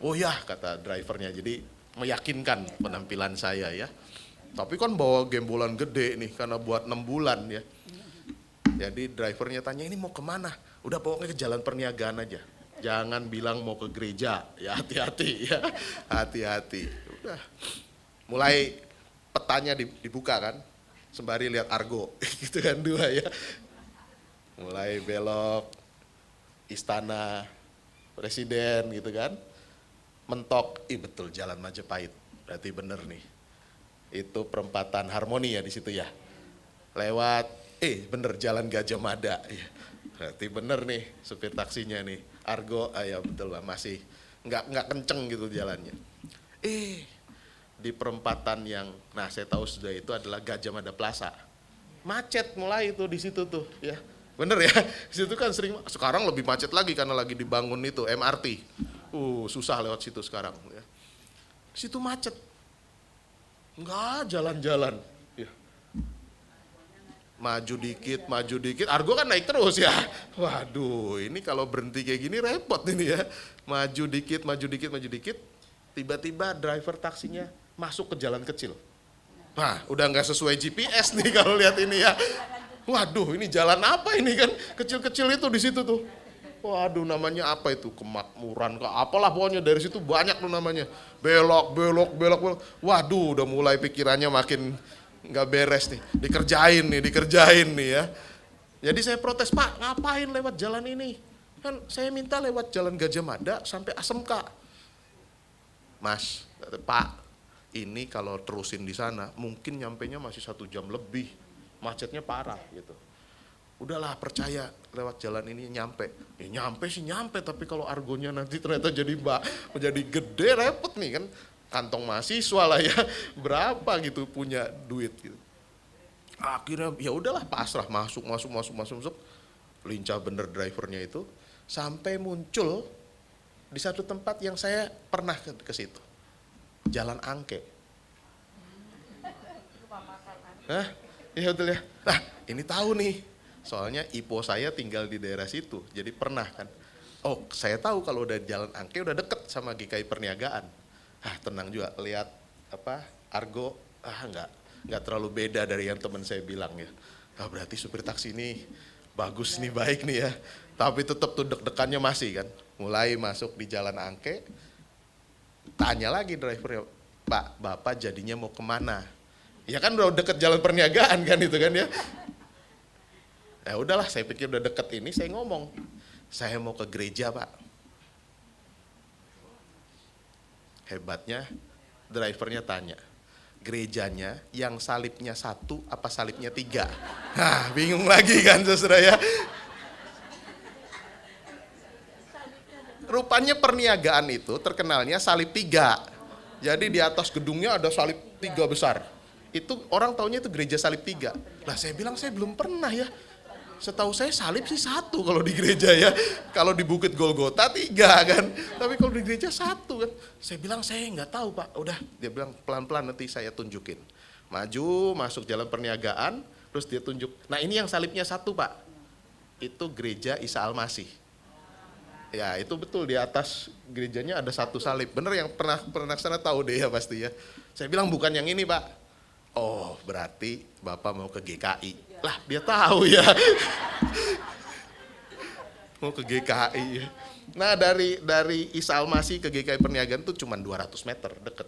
Oh ya, kata drivernya, jadi meyakinkan penampilan saya ya. Tapi kan bawa gembolan gede nih, karena buat 6 bulan ya. Jadi drivernya tanya, ini mau kemana? Udah pokoknya ke jalan perniagaan aja. Jangan bilang mau ke gereja, ya hati-hati ya, hati-hati. Udah, mulai petanya dibuka kan, sembari lihat Argo, gitu kan 2 ya. Mulai belok, Istana Presiden gitu kan. Mentok, betul jalan Majapahit, berarti bener nih. Itu perempatan Harmoni ya di situ ya. Lewat, bener jalan Gajah Mada. Ya. Berarti bener nih supir taksinya nih. Argo, ya betul Pak, masih nggak kenceng gitu jalannya. Di perempatan yang, saya tahu sudah itu adalah Gajah Mada Plaza. Macet mulai itu di situ tuh ya. Bener ya, di situ kan sering, sekarang lebih macet lagi karena lagi dibangun itu MRT. Susah lewat situ sekarang ya. Situ macet. Enggak jalan-jalan. Ya. Maju dikit, Argo kan naik terus ya. Waduh, ini kalau berhenti kayak gini repot ini ya. Maju dikit, tiba-tiba driver taksinya masuk ke jalan kecil. Udah nggak sesuai GPS nih kalau lihat ini ya. Waduh, ini jalan apa ini kan? Kecil-kecil itu di situ tuh. Waduh, namanya apa itu? Kemakmuran, apalah pokoknya dari situ banyak tuh namanya. Belok. Waduh, udah mulai pikirannya makin nggak beres nih. Dikerjain nih ya. Jadi saya protes, Pak, ngapain lewat jalan ini? Kan saya minta lewat jalan Gajah Mada sampai ASMK. Mas, Pak, ini kalau terusin di sana mungkin nyampenya masih 1 jam lebih. Macetnya parah gitu. Udahlah, percaya lewat jalan ini nyampe. Nyampe, tapi kalau Argonya nanti ternyata jadi gede repot nih kan. kantong mahasiswa lah ya, berapa gitu punya duit gitu. Akhirnya ya udahlah pasrah, masuk, lincah bener drivernya itu, sampai muncul di satu tempat yang saya pernah ke situ, Jalan Angke. Hah? Iya betul ya. Nah ini tahu nih, soalnya ipo saya tinggal di daerah situ, jadi pernah kan. Oh saya tahu kalau udah Jalan Angke udah deket sama GKI Perniagaan. Tenang juga, lihat Argo, nggak terlalu beda dari yang teman saya bilang ya. Berarti supir taksi ini bagus nih, baik nih ya. Tapi tetap tuh deg-degannya masih kan. Mulai masuk di Jalan Angke, tanya lagi drivernya, Pak, Bapak jadinya mau kemana? Ya kan udah deket Jalan Perniagaan kan itu kan ya. Ya udahlah, saya pikir udah deket ini, saya ngomong, saya mau ke gereja Pak. Hebatnya, drivernya tanya, gerejanya yang salibnya 1 apa salibnya 3? Bingung lagi kan saudara ya. Rupanya perniagaan itu terkenalnya salib 3. Jadi di atas gedungnya ada salib 3 besar. Itu orang taunya itu gereja salib 3. Lah saya bilang saya belum pernah ya. Setahu saya salib sih 1 kalau di gereja ya. Kalau di Bukit Golgota 3 kan. Tapi kalau di gereja 1 kan. Saya bilang saya nggak tahu Pak. Udah, dia bilang pelan-pelan nanti saya tunjukin. Maju, masuk Jalan Perniagaan, terus dia tunjuk. Nah ini yang salibnya 1 Pak. Itu gereja Isa Al-Masih. Ya itu betul, di atas gerejanya ada 1 salib. Bener, yang pernah sana tahu deh ya pasti ya. Saya bilang bukan yang ini Pak. Oh berarti Bapak mau ke GKI. Lah dia tahu ya. Mau ke GKI ya. Nah dari Isa Al-Masih ke GKI Perniagaan tuh cuma 200 meter deket.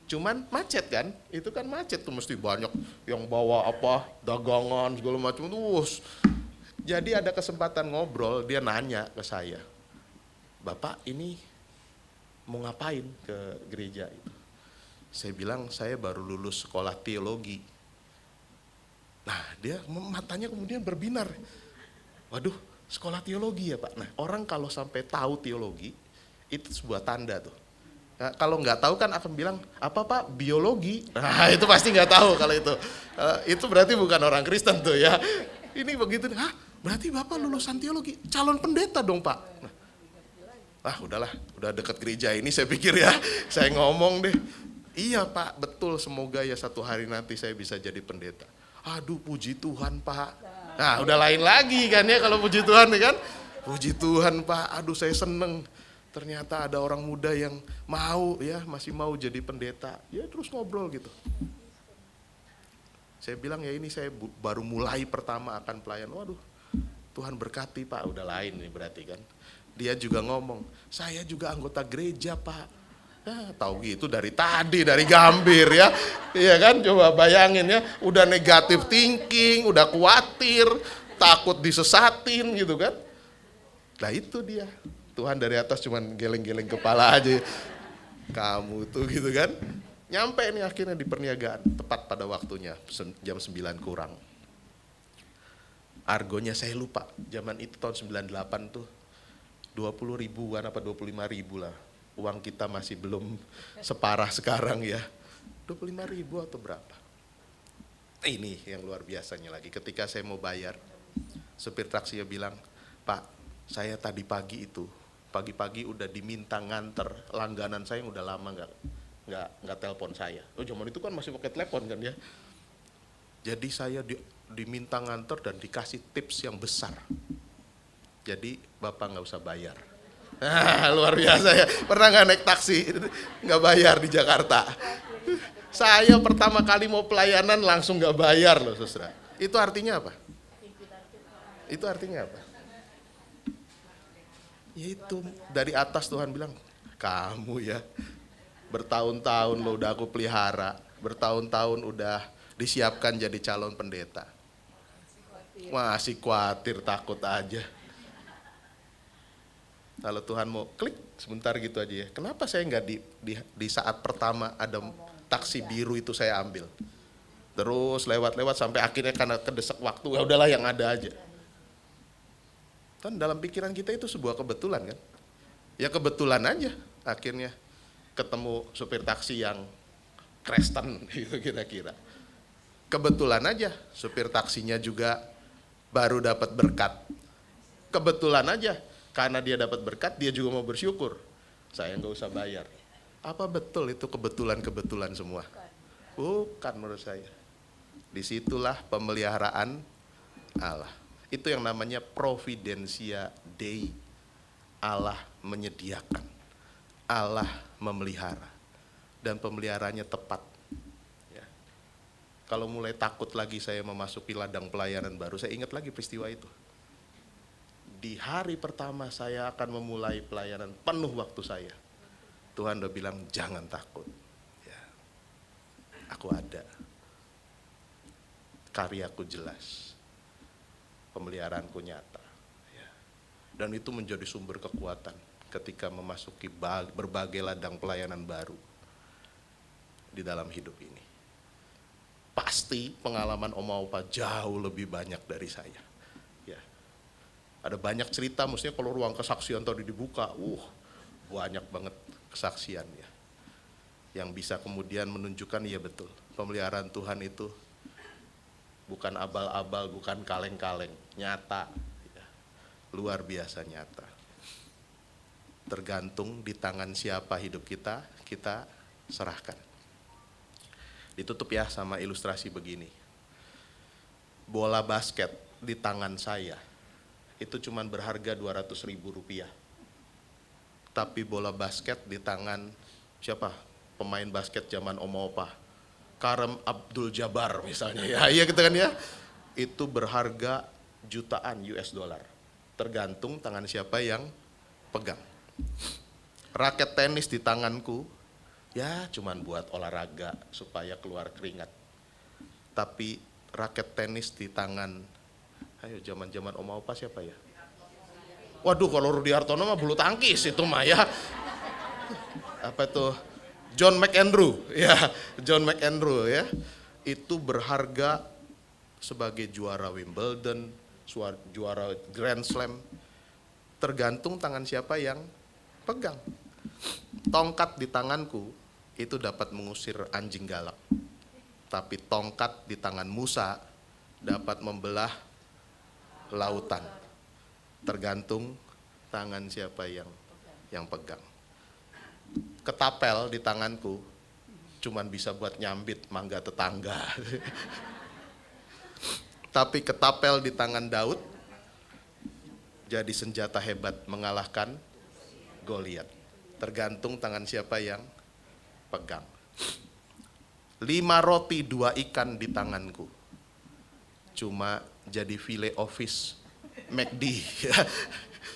Cuman macet kan, itu kan macet tuh, mesti banyak yang bawa dagangan segala macam tuh. Jadi ada kesempatan ngobrol, dia nanya ke saya, Bapak ini mau ngapain ke gereja itu? Saya bilang saya baru lulus sekolah teologi. Nah dia matanya kemudian berbinar. Waduh, sekolah teologi ya Pak. Nah orang kalau sampai tahu teologi itu sebuah tanda tuh. Nah, kalau nggak tahu kan akan bilang apa Pak, biologi. Nah itu pasti nggak tahu kalau itu. Itu berarti bukan orang Kristen tuh ya. Ini begitu, berarti Bapak lulusan teologi, calon pendeta dong Pak. Udahlah, udah dekat gereja ini saya pikir ya, saya ngomong deh. Iya Pak, betul, semoga ya satu hari nanti saya bisa jadi pendeta. Aduh puji Tuhan Pak. Nah udah lain lagi kan ya kalau puji Tuhan ya kan. Puji Tuhan Pak, aduh saya seneng. Ternyata ada orang muda yang mau ya, masih mau jadi pendeta. Ya terus ngobrol gitu. Saya bilang ya ini saya baru mulai pertama akan pelayan. Waduh, Tuhan berkati Pak, udah lain nih berarti kan. Dia juga ngomong, saya juga anggota gereja Pak. Tahu gitu dari tadi, dari Gambir ya. Iya kan, coba bayangin ya, udah negatif thinking, udah khawatir, takut disesatin gitu kan. Nah itu dia, Tuhan dari atas cuman geleng-geleng kepala aja. Kamu tuh gitu kan. Nyampe nih akhirnya di perniagaan, tepat pada waktunya, jam 9 kurang. Argonya saya lupa, zaman itu tahun 98 tuh, 20 ribuan apa 25 ribu lah. Uang kita masih belum separah sekarang ya. 25 ribu atau berapa. Ini yang luar biasanya lagi, ketika saya mau bayar, supir taksinya bilang, Pak, saya tadi pagi-pagi udah diminta nganter langganan saya yang udah lama nggak telepon saya. Zaman itu kan masih pakai telepon kan ya. Jadi saya diminta nganter dan dikasih tips yang besar. Jadi Bapak nggak usah bayar. Luar biasa ya. Pernah nggak naik taksi nggak bayar di Jakarta? Saya pertama kali mau pelayanan langsung nggak bayar loh saudara. Itu artinya apa? Itu artinya apa? Ya itu dari atas Tuhan bilang, kamu ya bertahun-tahun lo udah aku pelihara, bertahun-tahun udah disiapkan jadi calon pendeta. Masih khawatir, takut aja. Kalau Tuhan mau klik sebentar gitu aja ya. Kenapa saya nggak di saat pertama ada taksi biru itu saya ambil. Terus lewat-lewat sampai akhirnya karena kedesak waktu, ya udahlah yang ada aja. Kan dalam pikiran kita itu sebuah kebetulan kan. Ya kebetulan aja akhirnya. ketemu supir taksi yang Kristen gitu kira-kira. Kebetulan aja supir taksinya juga baru dapat berkat. Kebetulan aja karena dia dapat berkat dia juga mau bersyukur. Saya nggak usah bayar. Apa betul itu kebetulan-kebetulan semua? Bukan menurut saya. Disitulah pemeliharaan Allah. Itu yang namanya providentia Dei. Allah menyediakan. Allah memelihara. Dan pemeliharaannya tepat. Ya. Kalau mulai takut lagi saya memasuki ladang pelayanan baru, saya ingat lagi peristiwa itu. Di hari pertama saya akan memulai pelayanan penuh waktu saya. Tuhan udah bilang jangan takut. Ya. Aku ada. Karyaku jelas. Pemeliharaanku nyata. Ya. Dan itu menjadi sumber kekuatan ketika memasuki berbagai ladang pelayanan baru di dalam hidup ini. Pasti pengalaman Oma Opa jauh lebih banyak dari saya. Ya. Ada banyak cerita, maksudnya kalau ruang kesaksian tadi dibuka, banyak banget kesaksian ya. Yang bisa kemudian menunjukkan ya betul, pemeliharaan Tuhan itu bukan abal-abal, bukan kaleng-kaleng, nyata, ya. Luar biasa nyata. Tergantung di tangan siapa hidup kita, kita serahkan. Ditutup ya sama ilustrasi begini. Bola basket di tangan saya, itu cuma berharga Rp200.000. Tapi bola basket di tangan siapa? Pemain basket zaman Oma Opa. Kareem Abdul-Jabbar misalnya ya, iya gitu kan ya. Itu berharga jutaan US dollar. Tergantung tangan siapa yang pegang. Raket tenis di tanganku, ya cuman buat olahraga supaya keluar keringat. Tapi raket tenis di tangan, ayo zaman-zaman Oma Opa siapa ya? Waduh kalau Rudi Hartono mah bulu tangkis itu mah ya. Apa itu? John McEnroe, ya John McEnroe ya. Itu berharga sebagai juara Wimbledon, juara Grand Slam. Tergantung tangan siapa yang pegang. Tongkat di tanganku itu dapat mengusir anjing galak. Tapi tongkat di tangan Musa dapat membelah lautan. Tergantung tangan siapa yang pegang. Ketapel di tanganku cuman bisa buat nyambit mangga tetangga. Tapi ketapel di tangan Daud jadi senjata hebat mengalahkan Goliat. Tergantung tangan siapa yang pegang. 5 roti 2 ikan di tanganku cuma jadi filet office McD.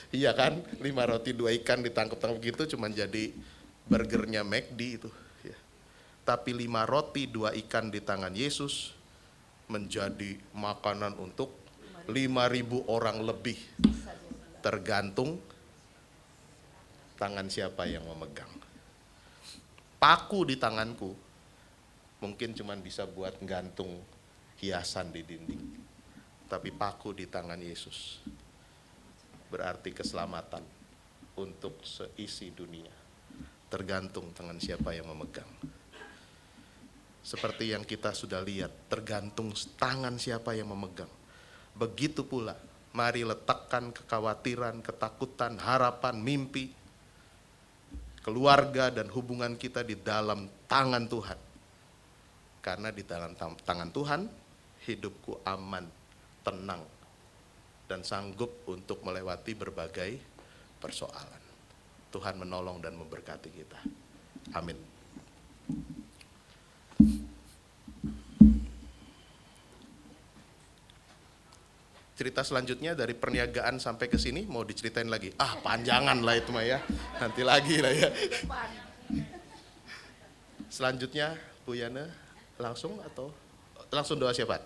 Iya kan, 5 roti 2 ikan ditangkap-tangkap gitu cuma jadi burgernya McD itu. Ya. Tapi 5 roti 2 ikan di tangan Yesus menjadi makanan untuk 5.000 orang lebih. Tergantung tangan siapa yang memegang. Paku di tanganku mungkin cuma bisa buat gantung hiasan di dinding. Tapi paku di tangan Yesus berarti keselamatan untuk seisi dunia. Tergantung tangan siapa yang memegang. Seperti yang kita sudah lihat, tergantung tangan siapa yang memegang. Begitu pula, mari letakkan kekhawatiran, ketakutan, harapan, mimpi, keluarga dan hubungan kita di dalam tangan Tuhan. Karena di dalam tangan Tuhan, hidupku aman, tenang, dan sanggup untuk melewati berbagai persoalan. Tuhan menolong dan memberkati kita. Amin. Cerita selanjutnya dari perniagaan sampai ke sini mau diceritain lagi. Panjangan lah itu mah ya. Nanti lagi lah ya. Selanjutnya Bu Yana langsung atau langsung doa siapa?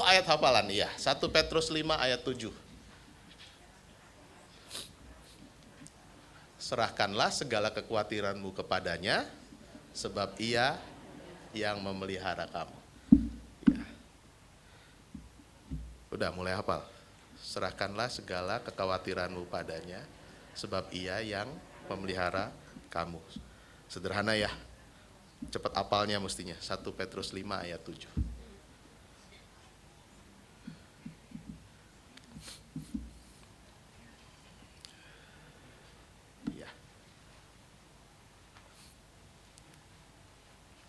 Ayat hafalan iya. 1 Petrus 5 ayat 7. Serahkanlah segala kekhawatiranmu kepadanya, sebab ia yang memelihara kamu. Ya. Udah mulai hafal. Serahkanlah segala kekhawatiranmu padanya, sebab ia yang memelihara kamu. Sederhana ya, cepat apalnya mestinya. 1 Petrus 5 ayat 7. Ya.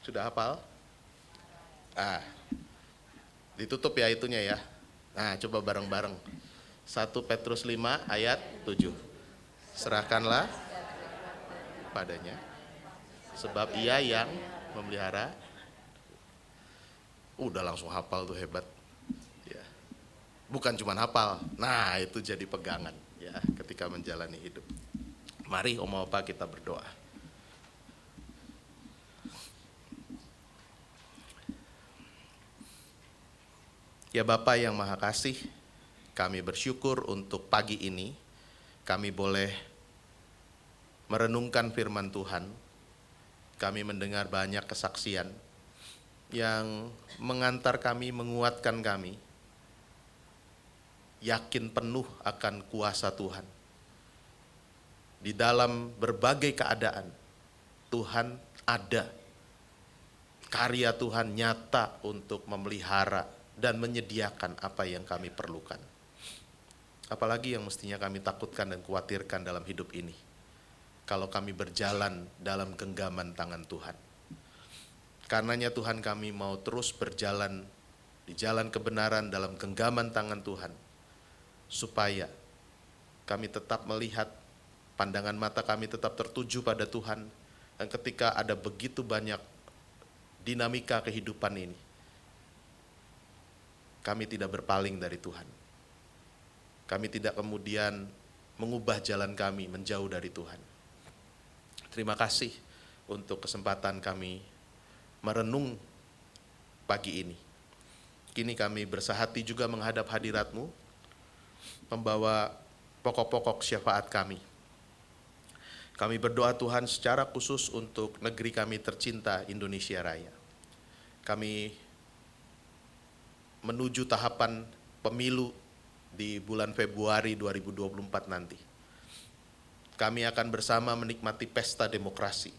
Sudah hafal? Ditutup ya itunya ya. Nah, coba bareng-bareng. 1 Petrus 5 ayat 7. Serahkanlah padanya, sebab ia yang memelihara. Udah langsung hafal tuh, hebat. Ya. Bukan cuma hafal, nah itu jadi pegangan ya ketika menjalani hidup. Mari Om Opa kita berdoa. Ya Bapa yang Maha Kasih, kami bersyukur untuk pagi ini kami boleh merenungkan firman Tuhan. Kami mendengar banyak kesaksian yang mengantar kami, menguatkan kami, yakin penuh akan kuasa Tuhan. Di dalam berbagai keadaan, Tuhan ada. Karya Tuhan nyata untuk memelihara dan menyediakan apa yang kami perlukan. Apalagi yang mestinya kami takutkan dan khawatirkan dalam hidup ini, kalau kami berjalan dalam genggaman tangan Tuhan. Karenanya Tuhan, kami mau terus berjalan di jalan kebenaran dalam genggaman tangan Tuhan, supaya kami tetap melihat, pandangan mata kami tetap tertuju pada Tuhan. Dan ketika ada begitu banyak dinamika kehidupan ini, kami tidak berpaling dari Tuhan. Kami tidak kemudian mengubah jalan kami menjauh dari Tuhan. Terima kasih untuk kesempatan kami merenung pagi ini. Kini kami bersahati juga menghadap hadirat-Mu, membawa pokok-pokok syafaat kami. Kami berdoa Tuhan secara khusus untuk negeri kami tercinta, Indonesia Raya. Kami menuju tahapan pemilu di bulan Februari 2024 nanti. Kami akan bersama menikmati pesta demokrasi.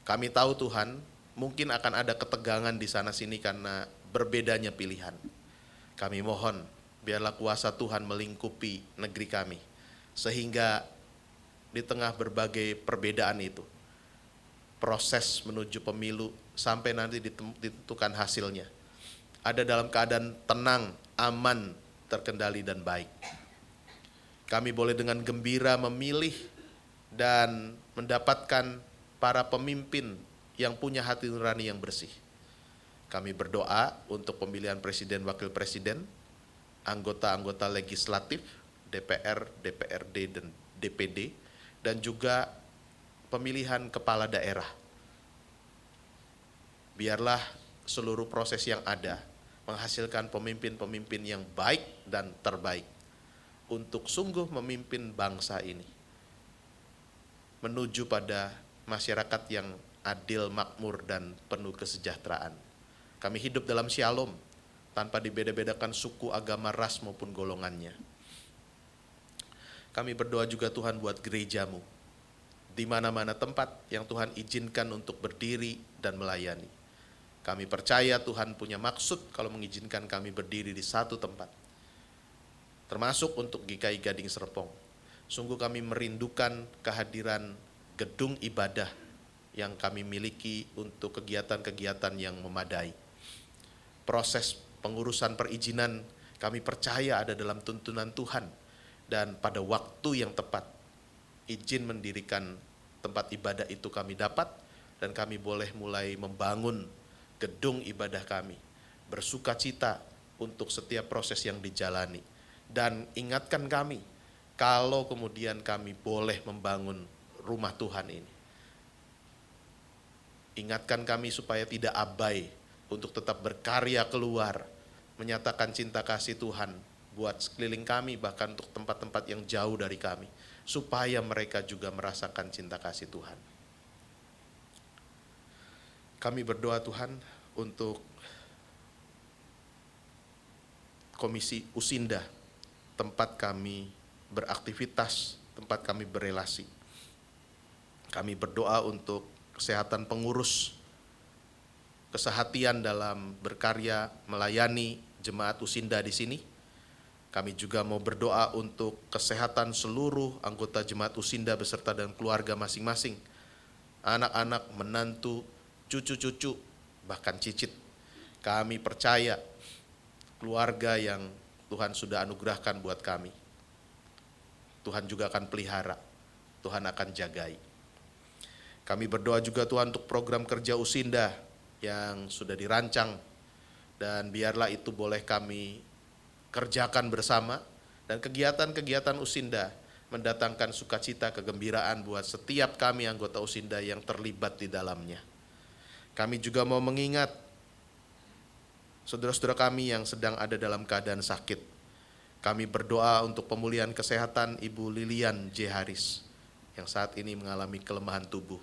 Kami tahu Tuhan, mungkin akan ada ketegangan di sana-sini karena berbedanya pilihan. Kami mohon, biarlah kuasa Tuhan melingkupi negeri kami, sehingga di tengah berbagai perbedaan itu, proses menuju pemilu sampai nanti ditentukan hasilnya, ada dalam keadaan tenang, aman, terkendali dan baik. Kami boleh dengan gembira memilih dan mendapatkan para pemimpin yang punya hati nurani yang bersih. Kami berdoa untuk pemilihan presiden, wakil presiden, anggota-anggota legislatif, DPR, DPRD, dan DPD, dan juga pemilihan kepala daerah. Biarlah seluruh proses yang ada menghasilkan pemimpin-pemimpin yang baik dan terbaik untuk sungguh memimpin bangsa ini menuju pada masyarakat yang adil, makmur, dan penuh kesejahteraan. Kami hidup dalam shalom tanpa dibeda-bedakan suku, agama, ras maupun golongannya. Kami berdoa juga Tuhan buat gereja-Mu, di mana-mana tempat yang Tuhan izinkan untuk berdiri dan melayani. Kami percaya Tuhan punya maksud kalau mengizinkan kami berdiri di satu tempat, termasuk untuk GKI Gading Serpong. Sungguh kami merindukan kehadiran gedung ibadah yang kami miliki untuk kegiatan-kegiatan yang memadai. Proses pengurusan perizinan kami percaya ada dalam tuntunan Tuhan, dan pada waktu yang tepat izin mendirikan tempat ibadah itu kami dapat, dan kami boleh mulai membangun gedung ibadah kami, bersuka cita untuk setiap proses yang dijalani. Dan ingatkan kami, kalau kemudian kami boleh membangun rumah Tuhan ini, ingatkan kami supaya tidak abai untuk tetap berkarya keluar, menyatakan cinta kasih Tuhan buat sekeliling kami, bahkan untuk tempat-tempat yang jauh dari kami, supaya mereka juga merasakan cinta kasih Tuhan. Kami berdoa Tuhan untuk Komisi Usinda, tempat kami beraktivitas, tempat kami berelasi. Kami berdoa untuk kesehatan pengurus, kesehatian dalam berkarya melayani jemaat Usinda di sini. Kami juga mau berdoa untuk kesehatan seluruh anggota jemaat Usinda beserta dan keluarga masing-masing. Anak-anak, menantu, cucu-cucu, bahkan cicit. Kami percaya keluarga yang Tuhan sudah anugerahkan buat kami, Tuhan juga akan pelihara, Tuhan akan jagai. Kami berdoa juga Tuhan untuk program kerja Usinda yang sudah dirancang, dan biarlah itu boleh kami kerjakan bersama, dan kegiatan-kegiatan Usinda mendatangkan sukacita, kegembiraan buat setiap kami anggota Usinda yang terlibat di dalamnya. Kami juga mau mengingat saudara-saudara kami yang sedang ada dalam keadaan sakit. Kami berdoa untuk pemulihan kesehatan Ibu Lilian J. Haris yang saat ini mengalami kelemahan tubuh.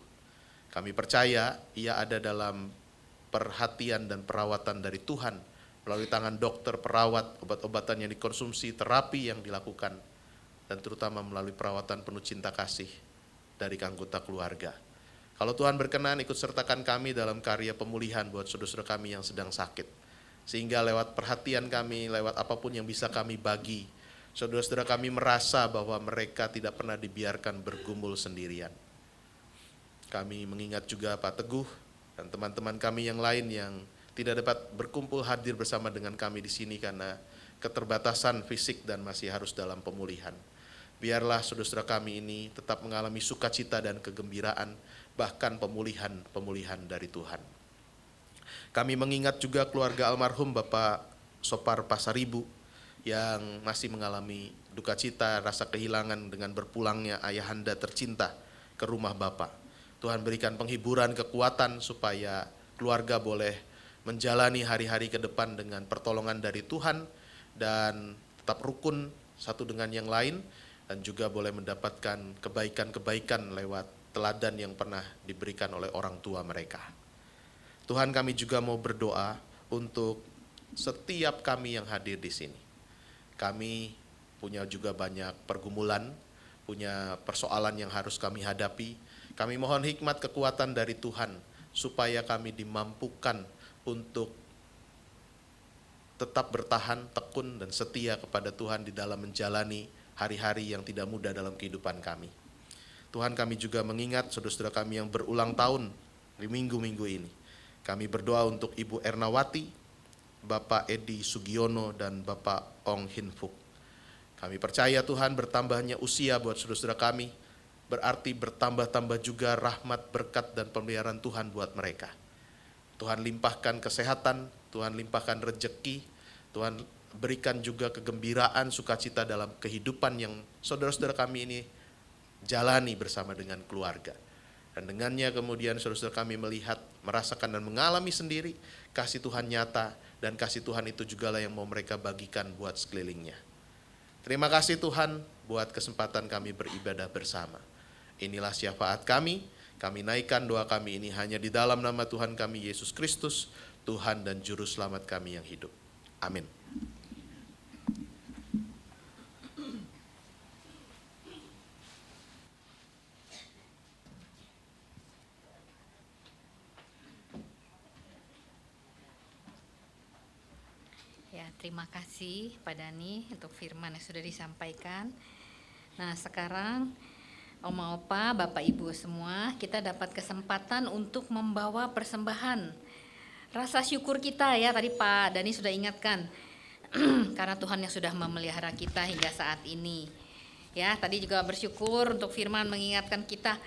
Kami percaya ia ada dalam perhatian dan perawatan dari Tuhan melalui tangan dokter, perawat, obat-obatan yang dikonsumsi, terapi yang dilakukan, dan terutama melalui perawatan penuh cinta kasih dari anggota keluarga. Kalau Tuhan berkenan, ikut sertakan kami dalam karya pemulihan buat saudara-saudara kami yang sedang sakit. Sehingga lewat perhatian kami, lewat apapun yang bisa kami bagi, saudara-saudara kami merasa bahwa mereka tidak pernah dibiarkan bergumul sendirian. Kami mengingat juga Pak Teguh dan teman-teman kami yang lain yang tidak dapat berkumpul hadir bersama dengan kami di sini karena keterbatasan fisik dan masih harus dalam pemulihan. Biarlah saudara-saudara kami ini tetap mengalami sukacita dan kegembiraan, bahkan pemulihan dari Tuhan. Kami mengingat juga keluarga almarhum Bapak Sopar Pasaribu yang masih mengalami duka cita, rasa kehilangan dengan berpulangnya ayahanda tercinta ke rumah Bapak. Tuhan berikan penghiburan, kekuatan supaya keluarga boleh menjalani hari-hari ke depan dengan pertolongan dari Tuhan dan tetap rukun satu dengan yang lain, dan juga boleh mendapatkan kebaikan-kebaikan lewat teladan yang pernah diberikan oleh orang tua mereka. Tuhan, kami juga mau berdoa untuk setiap kami yang hadir di sini. Kami punya juga banyak pergumulan, punya persoalan yang harus kami hadapi. Kami mohon hikmat kekuatan dari Tuhan supaya kami dimampukan untuk tetap bertahan, tekun dan setia kepada Tuhan di dalam menjalani hari-hari yang tidak mudah dalam kehidupan kami. Tuhan, kami juga mengingat saudara-saudara kami yang berulang tahun di minggu-minggu ini. Kami berdoa untuk Ibu Ernawati, Bapak Edi Sugiono, dan Bapak Ong Hinfuk. Kami percaya Tuhan bertambahnya usia buat saudara-saudara kami, berarti bertambah-tambah juga rahmat, berkat, dan pemeliharaan Tuhan buat mereka. Tuhan limpahkan kesehatan, Tuhan limpahkan rejeki, Tuhan berikan juga kegembiraan, sukacita dalam kehidupan yang saudara-saudara kami ini jalani bersama dengan keluarga. Dan dengannya kemudian saudara-saudara kami melihat, merasakan dan mengalami sendiri kasih Tuhan nyata, dan kasih Tuhan itu juga lah yang mau mereka bagikan buat sekelilingnya. Terima kasih Tuhan buat kesempatan kami beribadah bersama. Inilah syafaat kami naikkan doa kami ini hanya di dalam nama Tuhan kami Yesus Kristus, Tuhan dan Juru Selamat kami yang hidup. Amin. Ya, terima kasih Pak Dani untuk firman yang sudah disampaikan. Nah, sekarang Oma Opa, Bapak Ibu semua, kita dapat kesempatan untuk membawa persembahan. Rasa syukur kita ya, tadi Pak Dani sudah ingatkan. Karena Tuhan yang sudah memelihara kita hingga saat ini. Ya, tadi juga bersyukur untuk firman mengingatkan kita,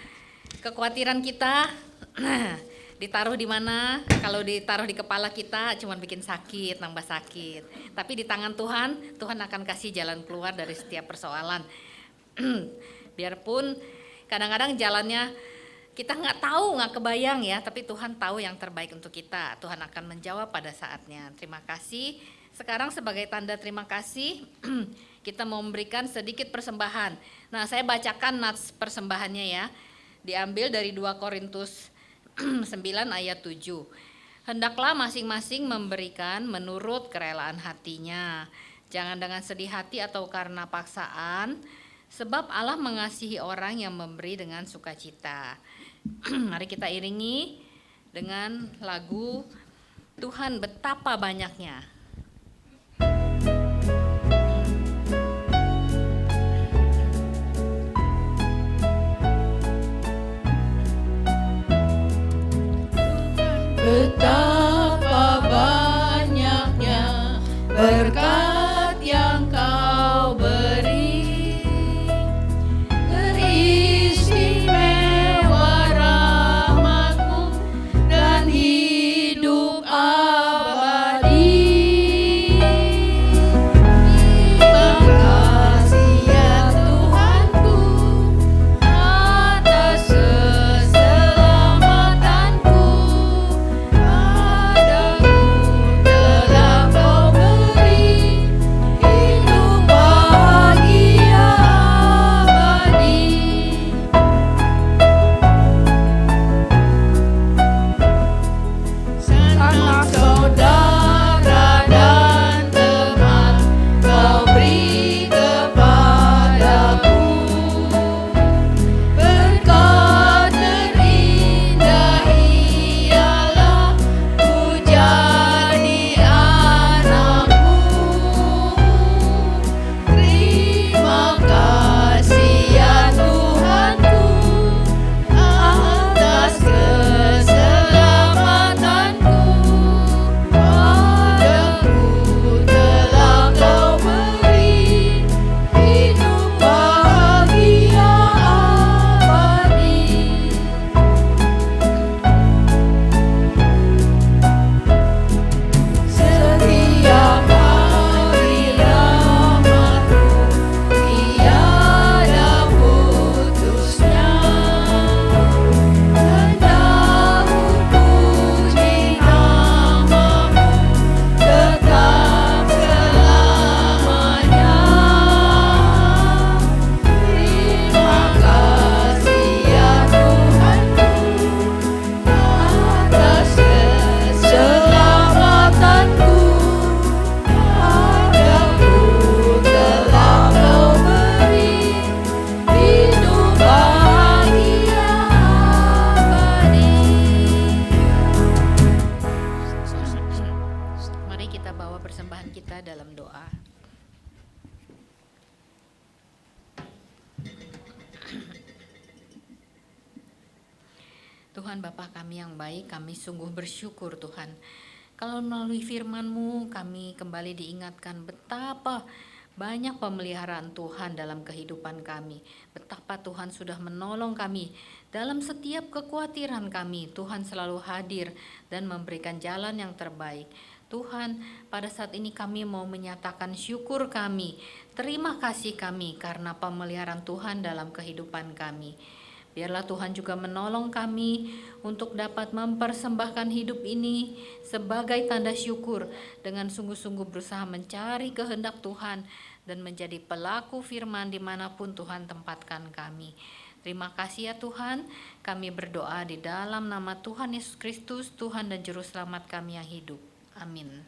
kekhawatiran kita ditaruh di mana? Kalau ditaruh di kepala kita cuma bikin sakit, nambah sakit. Tapi di tangan Tuhan, Tuhan akan kasih jalan keluar dari setiap persoalan. Biarpun kadang-kadang jalannya kita nggak tahu, nggak kebayang ya, tapi Tuhan tahu yang terbaik untuk kita. Tuhan akan menjawab pada saatnya. Terima kasih. Sekarang sebagai tanda terima kasih, kita mau memberikan sedikit persembahan. Nah, saya bacakan nats persembahannya ya. Diambil dari 2 Korintus 9 ayat 7. Hendaklah masing-masing memberikan menurut kerelaan hatinya. Jangan dengan sedih hati atau karena paksaan, Sebab Allah mengasihi orang yang memberi dengan sukacita. Mari kita iringi dengan lagu Tuhan betapa banyaknya. Betapa banyaknya berkat yang Kau beri, teristimewa rahmat-Mu dan hidup abadi. Terima kasih ya Tuhanku atas keselamatanku. Padaku telah Kau beri hidup bahagia abadi. Sanak saudara dan teman Kau beri kepadaku, berkat terindah ialah ku jadi anak-Mu. Terima kasih ya Tuhanku atas keselamatanku. Padaku telah Kau beri hidup bahagia abadi. Setiap hari rahmat-Mu tiada putusnya. Hendak ku puji nama-Mu tetap selamanya. Terima kasih ya Tuhanku atas keselamatanku. Padaku telah Kau beri hidup bahagia abadi. Mari kita bawa persembahan kita dalam doa. Tuhan Bapa kami yang baik, kami sungguh bersyukur Tuhan. Kalau melalui firman-Mu kami kembali diingatkan betapa banyak pemeliharaan Tuhan dalam kehidupan kami. Betapa Tuhan sudah menolong kami dalam setiap kekhawatiran kami. Tuhan selalu hadir dan memberikan jalan yang terbaik. Tuhan, pada saat ini kami mau menyatakan syukur kami, terima kasih kami karena pemeliharaan Tuhan dalam kehidupan kami. Biarlah Tuhan juga menolong kami untuk dapat mempersembahkan hidup ini sebagai tanda syukur dengan sungguh-sungguh berusaha mencari kehendak Tuhan dan menjadi pelaku firman dimanapun Tuhan tempatkan kami. Terima kasih ya Tuhan, kami berdoa di dalam nama Tuhan Yesus Kristus, Tuhan dan Juru Selamat kami yang hidup. Amin.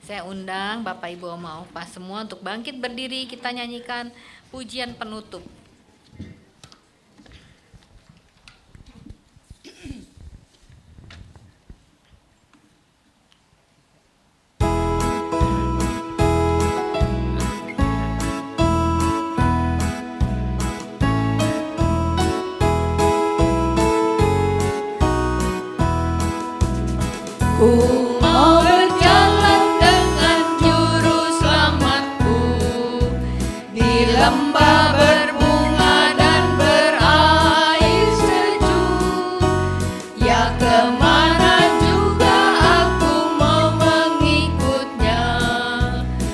Saya undang Bapak Ibu Oma Opa semua untuk bangkit berdiri, kita nyanyikan pujian penutup. Ku mau berjalan dengan Juru Selamatku di lembah berbunga dan berair sejuk. Ya kemana juga aku mau mengikutnya,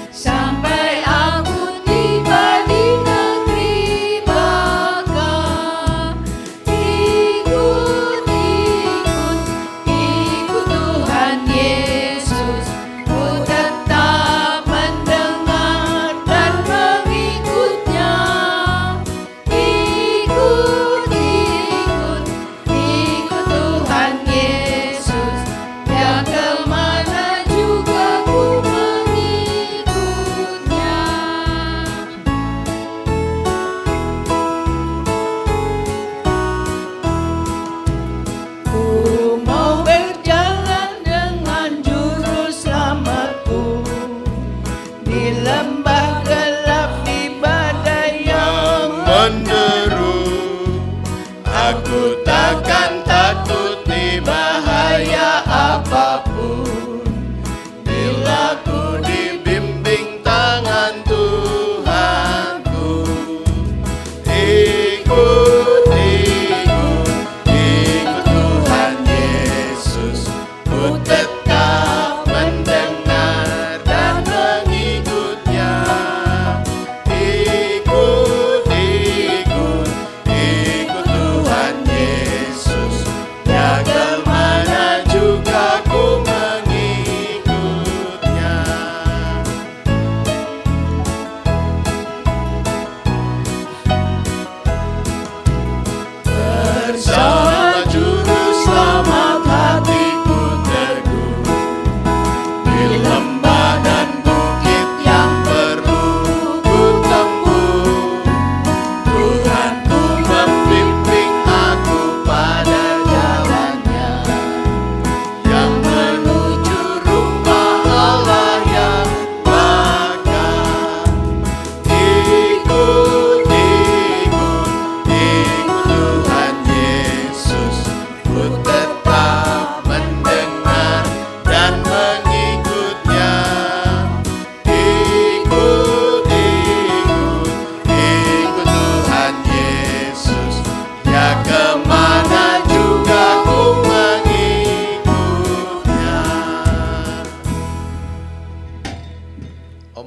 sampai aku tiba di negeri baka. Ikut Tuhan Yesus.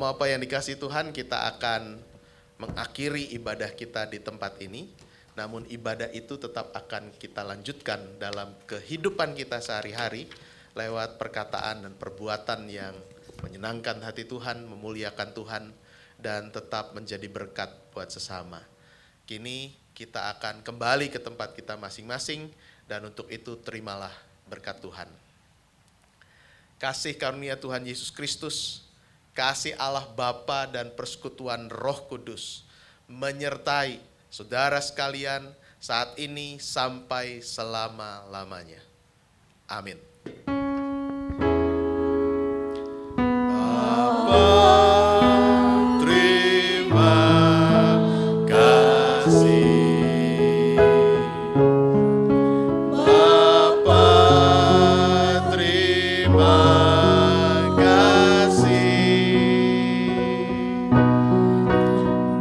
Bapak-Bapak yang dikasihi Tuhan, kita akan mengakhiri ibadah kita di tempat ini. Namun ibadah itu tetap akan kita lanjutkan dalam kehidupan kita sehari-hari lewat perkataan dan perbuatan yang menyenangkan hati Tuhan, memuliakan Tuhan, dan tetap menjadi berkat buat sesama. Kini kita akan kembali ke tempat kita masing-masing, dan untuk itu terimalah berkat Tuhan. Kasih karunia Tuhan Yesus Kristus, kasih Allah Bapa dan persekutuan Roh Kudus menyertai saudara sekalian saat ini sampai selama-lamanya. Amin. Bapa, terima kasih. Bapa, terima kasih.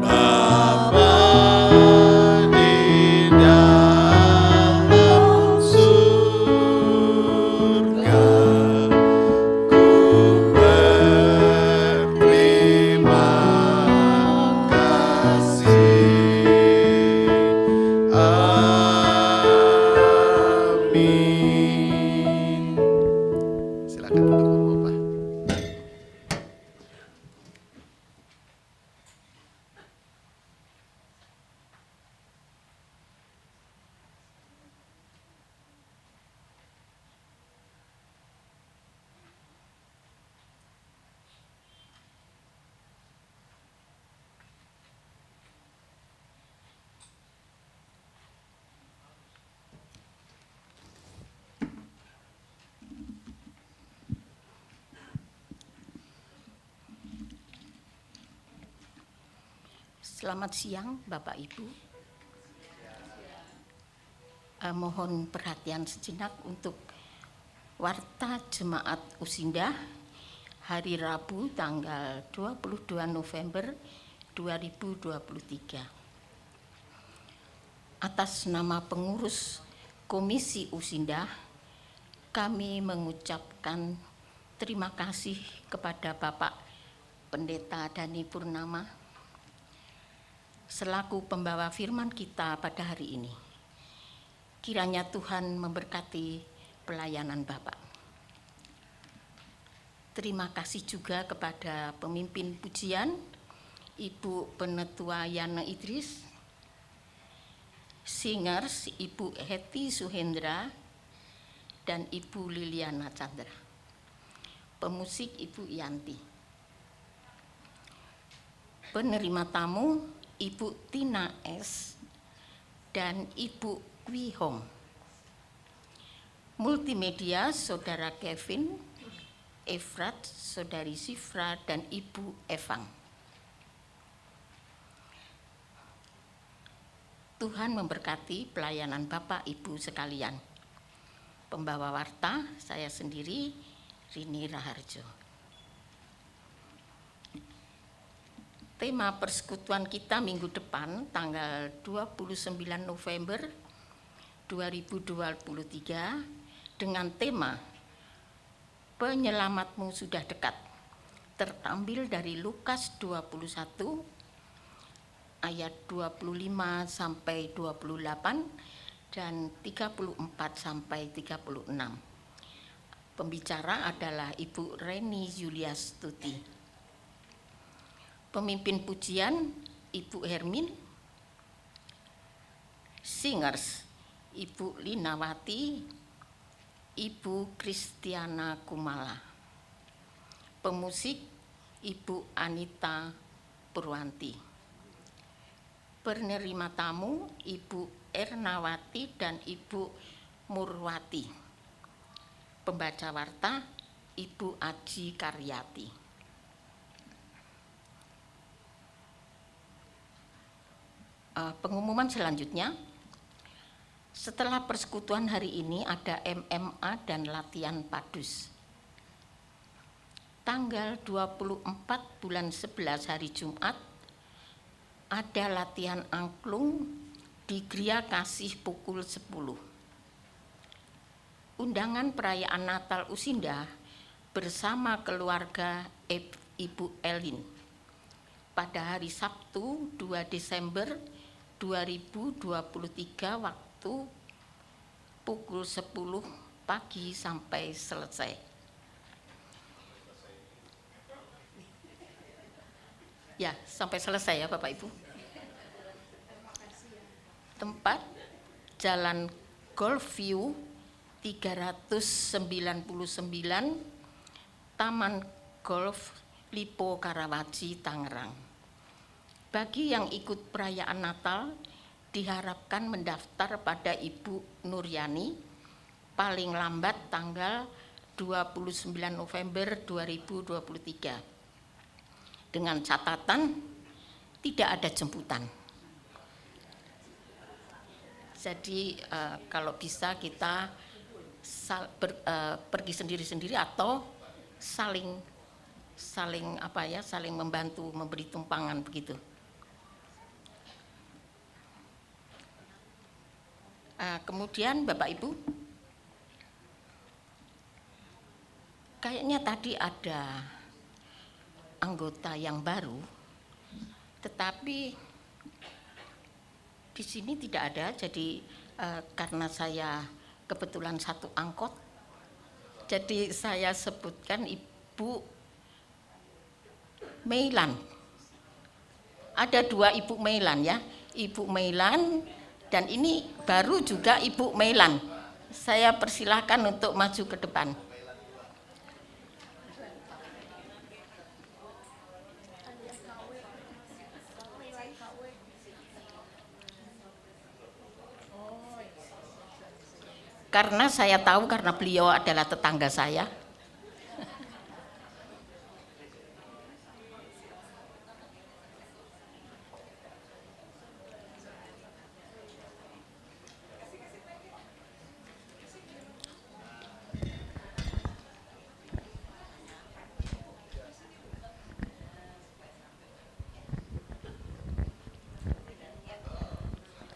Bapa di dalam surga, ku berterima kasih. Amin. Silakan duduk Bapak. Selamat siang Bapak Ibu. Mohon perhatian sejenak untuk Warta Jemaat Usindah hari Rabu tanggal 22 November 2023. Atas nama pengurus Komisi Usindah, kami mengucapkan terima kasih kepada Bapak Pendeta Dhani Purnama selaku pembawa firman kita pada hari ini. Kiranya Tuhan memberkati pelayanan Bapak. Terima kasih juga kepada pemimpin pujian, Ibu Penetua Yana Idris, singers Ibu Heti Suhendra, dan Ibu Liliana Chandra, pemusik Ibu Yanti, penerima tamu Ibu Tina S. dan Ibu Kwi Hong, multimedia Saudara Kevin, Efrat, Saudari Sifra, dan Ibu Evang. Tuhan memberkati pelayanan Bapak Ibu sekalian. Pembawa warta saya sendiri, Rini Raharjo. Tema persekutuan kita minggu depan tanggal 29 November 2023 dengan tema Penyelamatmu Sudah Dekat, terambil dari Lukas 21 ayat 25 sampai 28 dan 34 sampai 36. Pembicara adalah Ibu Reni Yuliastuti. Pemimpin pujian Ibu Hermin, singers Ibu Linawati, Ibu Kristiana Kumala, pemusik Ibu Anita Purwanti, penerima tamu Ibu Ernawati dan Ibu Murwati, pembaca warta Ibu Aji Karyati. Pengumuman selanjutnya, setelah persekutuan hari ini ada MMA dan latihan padus. Tanggal 24 bulan 11 hari Jumat ada latihan angklung di Gria Kasih pukul 10. Undangan perayaan Natal Usindah bersama keluarga Ibu Elin. pada hari Sabtu 2 Desember 2023 waktu pukul 10 pagi sampai selesai. Ya, sampai selesai ya Bapak Ibu. Tempat Jalan Golf View 399, Taman Golf Lipo Karawaci, Tangerang. Bagi yang ikut perayaan Natal, diharapkan mendaftar pada Ibu Nuryani paling lambat tanggal 29 November 2023. Dengan catatan tidak ada jemputan. Jadi kalau bisa kita pergi sendiri-sendiri atau saling membantu, memberi tumpangan begitu. Kemudian Bapak Ibu, kayaknya tadi ada anggota yang baru, tetapi di sini tidak ada. Jadi karena saya kebetulan satu angkot, jadi saya sebutkan Ibu Meilan. Ada 2 Ibu Meilan ya, Ibu Meilan dan ini baru juga Ibu Meilan. Saya persilahkan untuk maju ke depan. Karena saya tahu karena beliau adalah tetangga saya.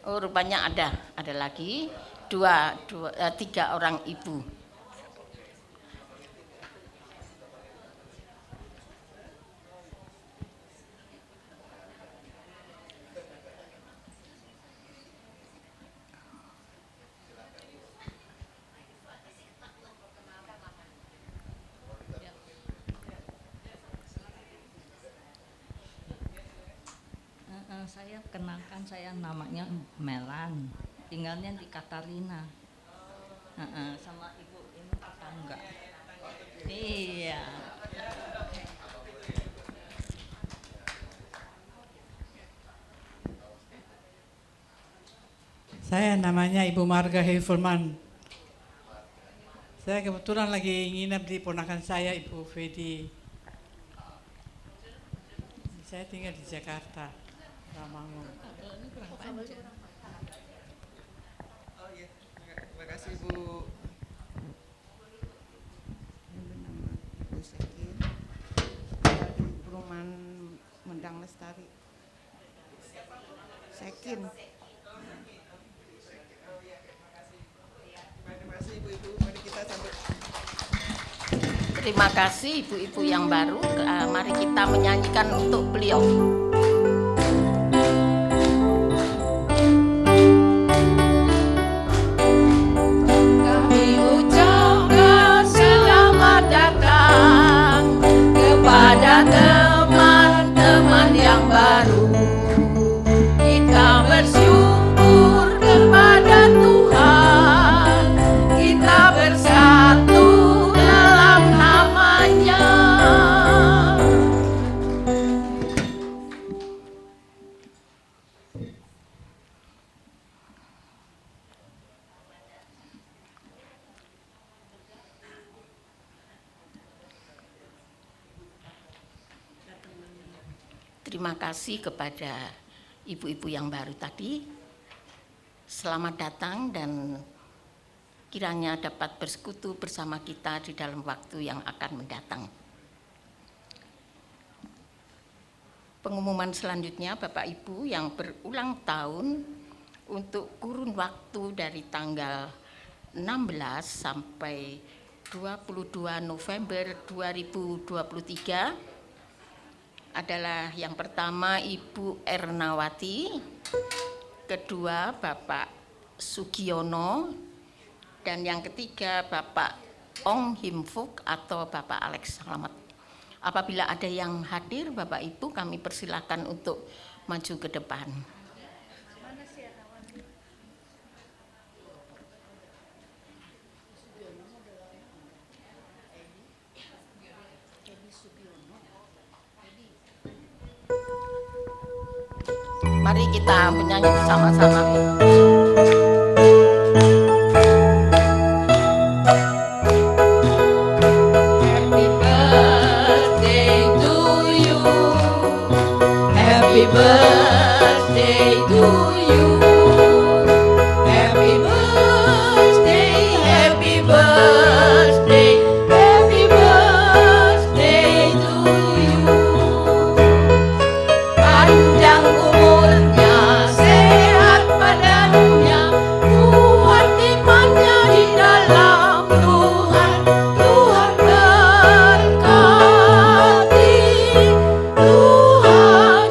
Oh, rupanya ada lagi 3 orang ibu. Saya kenalkan, saya namanya Melan, tinggalnya di Katarina, sama ibu ini tetangga. Iya. Saya namanya Ibu Marga Hefulman. Saya kebetulan lagi nginep di ponakan saya, Ibu Fedi. Saya tinggal di Jakarta, Ramangun. Oh iya, terima kasih Ibu. Nama Ibu Sekin dari Perumahan Mendang Lestari. Sekin. Terima kasih Ibu-ibu. Mari kita sambut. Terima kasih ibu-ibu yang baru. Mari kita menyanyikan untuk beliau. Kami ucapkan selamat datang kepada teman-teman yang baru. Kita bersyukur kepada Tuhan, kita bersatu dalam nama-Nya. Terima kasih kepada ibu-ibu yang baru tadi. Selamat datang dan kiranya dapat bersekutu bersama kita di dalam waktu yang akan mendatang. Pengumuman selanjutnya, Bapak Ibu yang berulang tahun untuk kurun waktu dari tanggal 16 sampai 22 November 2023 adalah yang pertama Ibu Ernawati, kedua Bapak Sugiono, dan yang ketiga Bapak Ong Him Fuk atau Bapak Alex Slamet. Apabila ada yang hadir, Bapak Ibu, kami persilakan untuk maju ke depan. Mari kita menyanyi bersama-sama. Happy birthday to you. Happy birthday, happy birthday, happy birthday to you. Panjang umurnya, sehat badannya, kuat imannya di dalam Tuhan. Tuhan berkati, Tuhan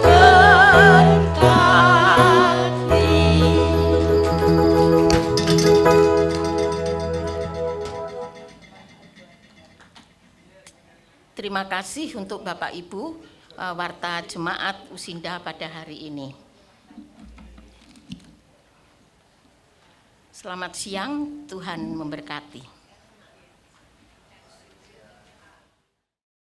berkati. Terima kasih untuk Bapak Ibu warta jemaat Usinda pada hari ini. Selamat siang, Tuhan memberkati.